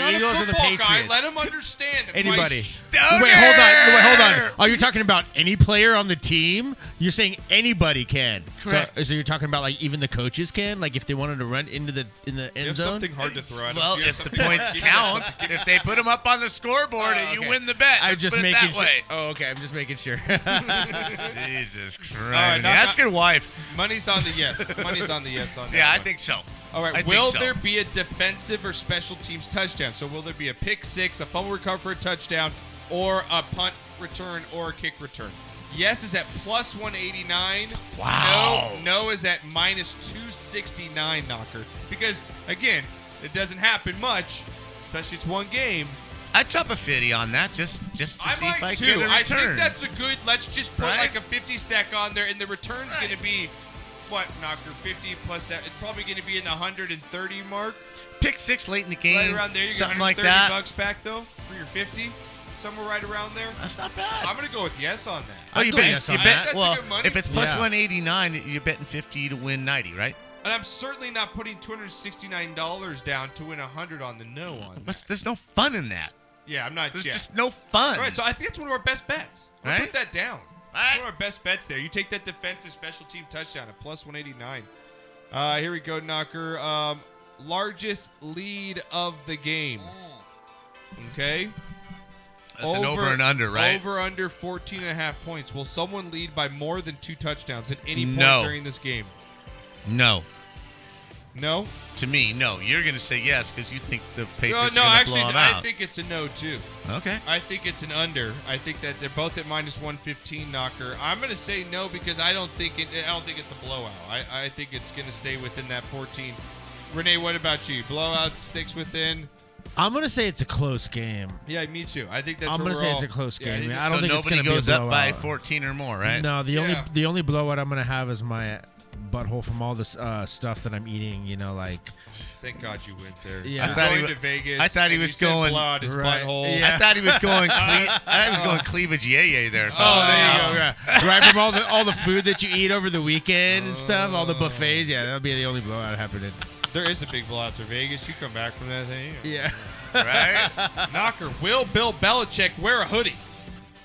S1: not
S3: Eagles
S1: a
S3: and the
S1: football
S3: Patriots.
S1: guy. Let him understand. That's why
S3: Anybody.
S1: he's-
S2: Stoner!
S3: Wait, hold on. Are you talking about any player on the team? You're saying anybody can.
S2: Correct.
S3: So you're talking about like even the coaches can, like if they wanted to run in the
S1: You
S3: end
S1: have
S3: zone.
S1: something hard to throw at him.
S2: Well,
S1: You have
S2: if the
S1: something-
S2: points
S1: give me that
S2: count,
S1: something-
S2: if they put them up on the scoreboard and you
S3: okay.
S2: win the bet,
S3: I'm
S2: let's
S3: just
S2: put it
S3: making
S2: that
S3: sure.
S2: way.
S3: Oh, okay. I'm just making sure.
S2: Jesus Christ.
S1: right, now-
S2: Ask your wife.
S1: Money's on the yes. Money's on the yes on that
S2: Yeah, I
S1: one.
S2: think so.
S1: All right.
S2: I think
S1: Will
S2: so.
S1: there be a defensive or special teams touchdown? So will there be a pick six, a fumble recovery for a touchdown, or a punt return or a kick return? Yes is at plus 189.
S2: Wow.
S1: No is at minus 269, Knocker. Because, again, it doesn't happen much, especially it's one game.
S2: I'd drop a 50 on that just to see if I
S1: might
S2: get
S1: too.
S2: a
S1: I
S2: return.
S1: think that's a good, let's just put
S2: Right?
S1: like a 50 stack on there, and the return's going to be, what, Knocker, 50 plus that? It's probably going to be in the 130 mark.
S2: Pick six late in the game,
S1: Right around there. You get
S2: something like
S1: 130
S2: that.
S1: bucks back, though, for your 50. Somewhere right around there.
S2: That's not bad.
S1: I'm going to go with yes on that.
S2: Oh, you
S3: I'd go
S2: bet.
S3: yes
S2: You
S3: on
S2: bet.
S3: that.
S1: That's
S2: Well,
S1: good money.
S2: if it's plus
S3: Yeah.
S2: 189, you're betting 50 to win 90, right?
S1: And I'm certainly not putting $269 down to win 100 on the no on
S2: But
S1: that.
S2: there's no fun in that.
S1: Yeah, I'm not.
S2: There's
S1: Yeah.
S2: just no fun.
S1: All right, so I think that's one of our best bets. We'll
S2: Right?
S1: put that down.
S2: Right.
S1: One of our best bets there. You take that defensive special team touchdown at plus 189. Here we go, Knocker. Largest lead of the game. Okay.
S2: That's an over and under, right?
S1: Over under 14.5 points. Will someone lead by more than 2 touchdowns at any point
S2: No.
S1: during this game?
S2: No.
S1: No?
S2: To me, no. You're going to say yes because you think the Patriots
S1: No,
S2: are going to
S1: actually,
S2: blow them
S1: I
S2: out.
S1: think it's a no, too.
S2: Okay.
S1: I think it's an under. I think that they're both at minus 115, Knocker. I'm going to say no because I don't think it's a blowout. I think it's going to stay within that 14. Renee, what about you? Blowout sticks within?
S3: I'm gonna say it's a close game.
S1: Yeah, me too. I think that's
S3: I'm
S1: where
S3: gonna
S1: we're
S3: say
S1: all-
S3: it's a close
S1: Yeah,
S3: game.
S1: think
S3: I don't
S2: so
S3: think it's
S2: nobody
S3: gonna be a
S2: goes up by
S3: blowout.
S2: 14 or more, right?
S3: No,
S1: Yeah.
S3: the only blowout I'm gonna have is my butthole from all this stuff that I'm eating. You know, like
S1: Thank God you went there.
S3: Yeah.
S1: You're
S3: I
S2: thought he
S1: going
S2: wa-
S1: to Vegas.
S2: I thought he
S1: and
S2: was
S1: you said
S2: going-
S1: blowout his
S3: Right.
S1: butthole.
S3: Yeah.
S2: I thought he was going. I thought he was going cleavage yay there.
S3: oh, there you go. Yeah. Right from all the food that you eat over the weekend and stuff, all the buffets. Yeah, that'll be the only blowout happening.
S1: There is a big blowout to Vegas. You come back from that thing.
S3: Yeah.
S2: Right?
S1: Knocker, will Bill Belichick wear a hoodie?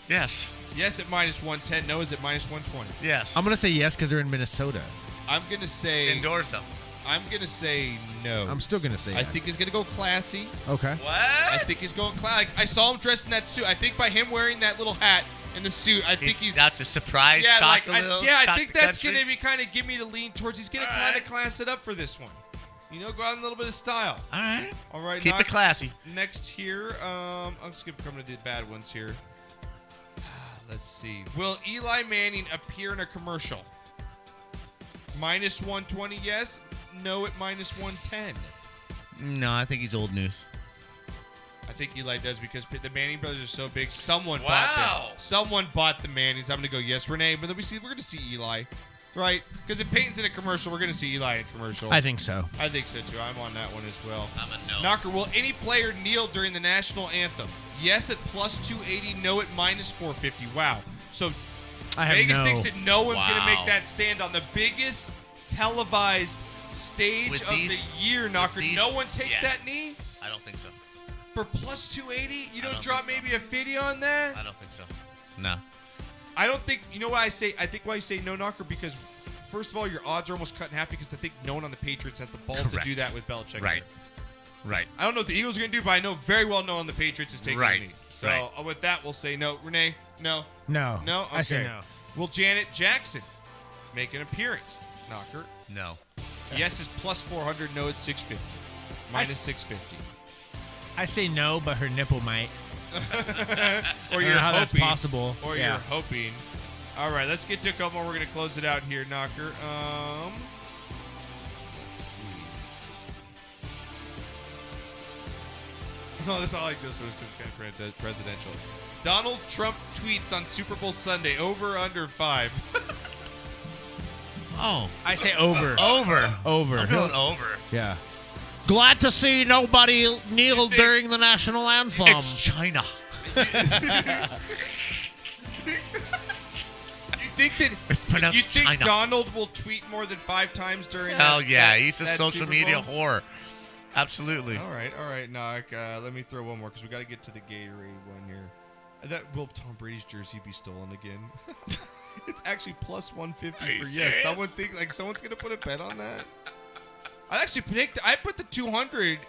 S2: Yes.
S1: Yes at minus 110. No is at minus 120.
S2: Yes.
S3: I'm gonna say yes because they're in Minnesota.
S1: I'm gonna say
S2: Indoors though.
S1: I'm gonna say no.
S3: I'm still gonna say
S1: I
S3: yes.
S1: think he's gonna go classy.
S3: Okay.
S2: What?
S1: I think he's going classy. I saw him dressed in that suit. I think by him wearing that little hat and the suit, I think he's
S2: got to surprise.
S1: yeah,
S2: shock
S1: like
S2: a little,
S1: I
S2: shock
S1: think
S2: the
S1: that's
S2: country.
S1: gonna be kind of give me the lean towards. He's gonna
S2: All
S1: kind of
S2: right.
S1: class it up for this one. You know, go out in a little bit of style.
S2: All right.
S1: All right,
S2: Keep it classy.
S1: Next here, I'm coming to the bad ones here. Let's see. Will Eli Manning appear in a commercial? Minus 120, yes. No at minus 110.
S2: No, I think he's old news.
S1: I think Eli does because the Manning brothers are so big. Someone
S2: Wow.
S1: bought them. Someone bought the Mannings. I'm going to go yes, Renee. But then we're going to see Eli, right? Because if Peyton's in a commercial, we're going to see Eli in a commercial.
S3: I think so.
S1: I think so too. I'm on that one as well.
S2: I'm a no.
S1: Knocker, will any player kneel during the national anthem? Yes at plus 280. No at minus 450. Wow. So
S3: I have
S1: Vegas
S3: no.
S1: thinks that no one's going to
S2: Wow.
S1: make that stand on the biggest televised stage
S2: With
S1: of
S2: these-
S1: the year, Knocker.
S2: these-
S1: No one takes
S2: yeah.
S1: that knee?
S2: I don't think so.
S1: For plus 280, you don't
S2: don't
S1: drop
S2: think so.
S1: maybe a 50 on that?
S2: I don't think so. No.
S1: I don't think, you know why I say, I think why you say no, Knocker, because first of all, your odds are almost cut in half because I think no one on the Patriots has the balls to
S2: Correct.
S1: do that with Belichick.
S2: Right.
S1: Here.
S2: Right.
S1: I don't know what the Eagles are going to do, but I know very well no one on the Patriots is taking
S2: Right.
S1: a knee. So
S2: Right.
S1: with that, we'll say no. Renee, no.
S3: No.
S1: No? Okay.
S3: I say no.
S1: Will Janet Jackson make an appearance? Knocker.
S2: No.
S1: Yes is plus 400, no it's 650. Minus 650.
S3: I say no, but her nipple might.
S1: Or
S3: I don't
S1: you're
S3: know how that's
S1: hoping.
S3: possible.
S1: Or
S3: yeah.
S1: you're hoping. All right, let's get to a couple more. We're going to close it out here, Knocker. Let's see. Oh, I like this one because it's kind of presidential. Donald Trump tweets on Super Bowl Sunday, over under 5.
S2: Oh.
S3: I say over.
S2: Over.
S3: Over.
S2: I'm going over.
S3: Yeah. Glad to see nobody kneel
S1: think-
S3: during the national anthem.
S2: It's China.
S1: You think that
S2: It's pronounced
S1: you think
S2: China.
S1: Donald will tweet more than 5 times during
S2: Hell
S1: that,
S2: yeah.
S1: that-
S2: He's a
S1: that
S2: social
S1: Super
S2: media
S1: Bowl?
S2: whore. Absolutely.
S1: All right, Knock. Let me throw one more because we got to get to the Gatorade one here. That will Tom Brady's jersey be stolen again? It's actually plus 150
S2: Are you
S1: for yes.
S2: serious?
S1: Someone's gonna put a bet on that. I actually I put the 200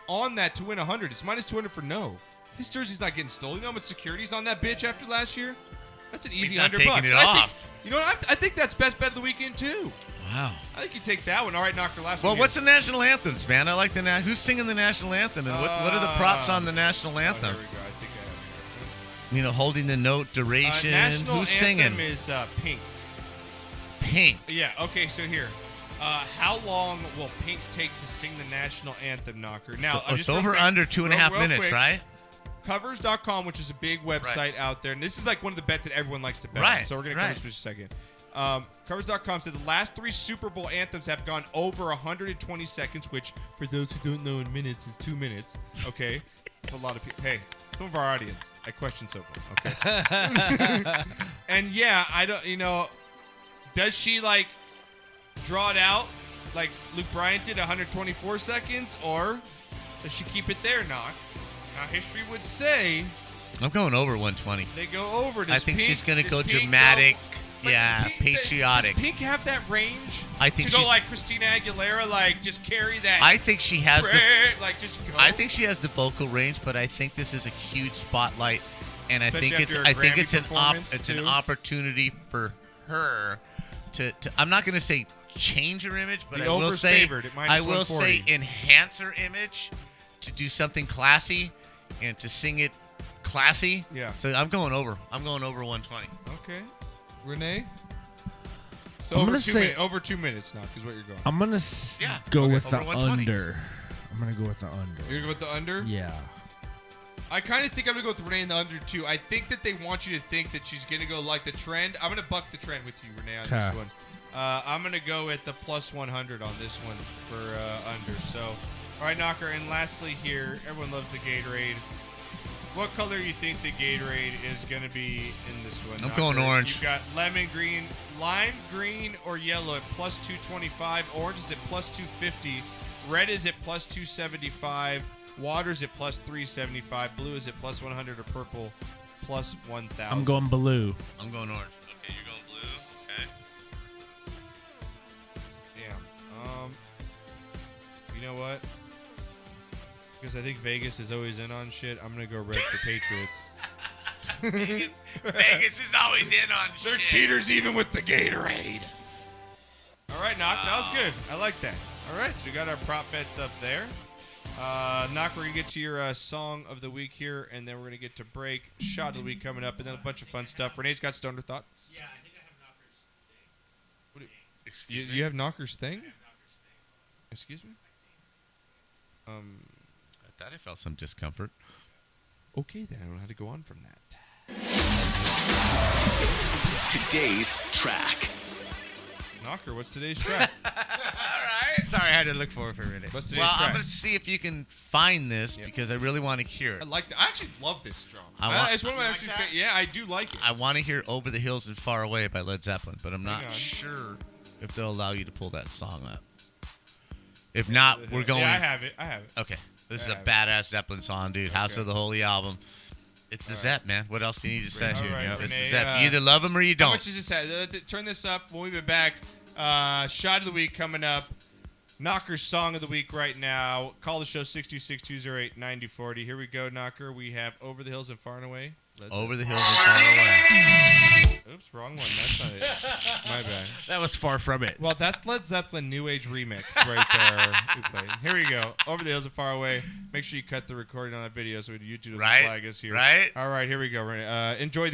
S1: on that to win 100. It's minus 200 for no. His jersey's not getting stolen. You know how much security's on that bitch after last year? That's an easy
S2: He's not
S1: $100.
S2: taking it
S1: I think,
S2: off.
S1: you know what? I think that's best bet of the weekend too.
S2: Wow.
S1: I think you take that one. All right, Knocker. Last
S2: Well,
S1: one.
S2: what's the national anthems, man? I like who's singing the national anthem, and what are the props on the national
S1: here?
S2: anthem?
S1: There we go. I think I have it.
S2: You know, holding the note, duration.
S1: National
S2: Who's
S1: anthem
S2: singing?
S1: is Pink.
S2: Pink.
S1: Yeah, okay, so here. How long will Pink take to sing the national anthem, Knocker? Now,
S2: So it's over under 2.5
S1: real
S2: minutes,
S1: quick,
S2: right?
S1: Covers.com, which is a big website
S2: Right.
S1: out there, and this is like one of the bets that everyone likes to bet on,
S2: Right,
S1: so we're going to
S2: right.
S1: cover this for a second. Covers.com said the last 3 Super Bowl anthems have gone over 120 seconds, which, for those who don't know in minutes, is 2 minutes, okay? That's a lot of people. Hey, some of our audience, I question so far, okay? And yeah, I don't, does she, like, draw it out like Luke Bryan did, 124 seconds, or does she keep it there, Knock? Now, history would say
S2: I'm going over 120.
S1: they go over. Does
S2: I think
S1: Pink,
S2: she's going to
S1: does
S2: go
S1: Pink
S2: dramatic.
S1: but
S2: Yeah,
S1: does Pink-
S2: patriotic.
S1: Does Pink have that range
S2: I think
S1: to go
S2: she's-
S1: like Christina Aguilera, like just carry that?
S2: I think she has the.
S1: like just go.
S2: I think she has the vocal range, but I think this is a huge spotlight, and
S1: Especially
S2: I think
S1: after a Grammy
S2: it's an
S1: performance,
S2: an
S1: too.
S2: opportunity for her to I'm not going to say change her image, but
S1: The
S2: I will
S1: over's
S2: say
S1: favored at minus
S2: I will
S1: 140.
S2: say enhance her image to do something classy and to sing it classy.
S1: Yeah.
S2: So I'm going over. I'm going over 120.
S1: Okay, Renee. So
S3: I'm
S1: over
S3: gonna
S1: 2
S3: say-
S1: minutes. Over 2 minutes, Knock is what you're going.
S3: I'm gonna
S2: Yeah,
S3: go
S2: okay,
S3: with the
S2: over 120.
S3: under. I'm gonna go with the under.
S1: You're going with the under.
S3: Yeah.
S1: I kind of think I'm going to go with Renee in the under, too. I think that they want you to think that she's going to go like the trend. I'm going to buck the trend with you, Renee, on this
S3: Okay.
S1: one. I'm going to go at the plus 100 on this one for under. So, all right, Knocker. And lastly here, everyone loves the Gatorade. What color do you think the Gatorade is going to be in this one?
S2: I'm going orange.
S1: You've got lemon green, lime green, or yellow at plus 225. Orange is at plus 250. Red is at plus 275. Water's at plus 375. Blue is at plus 100. Or purple plus 1,000.
S3: I'm going blue.
S2: I'm going orange. Okay, you're going blue. Okay.
S1: Damn. You know what? Because I think Vegas is always in on shit, I'm going to go red for Patriots.
S2: Vegas is always in on shit.
S1: They're cheaters even with the Gatorade. All right, Knock. That was good. I like that. All right, so we got our prop bets up there. Knock, we're going to get to your song of the week here, and then we're going to get to break. Shot of the week coming up, and then a bunch of fun stuff. Renee's got stoner thoughts.
S3: Yeah, I think I have Knocker's thing.
S1: You have Knocker's thing? Excuse me?
S2: I thought I felt some discomfort.
S1: Okay, then I don't know how to go on from that.
S6: Today's track.
S1: Knocker, what's today's track?
S2: All right.
S3: Sorry, I had to look for it for a minute.
S1: What's today's
S2: Well,
S1: track?
S2: I'm going to see if you can find this
S1: Yep.
S2: because I really want to hear
S1: I
S2: it.
S1: like that. I actually love this drum.
S2: I
S1: It's one of my actually yeah, I do like it.
S2: I want to hear Over the Hills and Far Away by Led Zeppelin, but I'm
S1: Hang
S2: not
S1: on.
S2: sure if they'll allow you to pull that song up. If not, we're going.
S1: Yeah, I have it.
S2: Okay. This is
S1: I
S2: a
S1: have
S2: badass Zeppelin song, dude. House
S1: Okay.
S2: of the Holy album. It's the Zepp, man. What else do you need to say?
S1: All
S2: Dude?
S1: right,
S2: You know, it's
S1: Renee,
S2: the Zepp. You either love them or you
S1: How
S2: don't.
S1: much is this at? Turn this up. When we be back, shot of the week coming up. Knocker's song of the week right now. Call the show 626-208-9040. Here we go, Knocker. We have Over the Hills and Far and Away.
S2: Over the Hills and Far Away.
S1: Oops, wrong one. That's not it. My bad.
S3: That was far from it.
S1: Well, that's Led Zeppelin New Age remix right there. We played. Here we go. Over the Hills and Far Away. Make sure you cut the recording on that video so YouTube doesn't
S2: Right?
S1: flag us here.
S2: Right?
S1: All right, here we go. Enjoy this.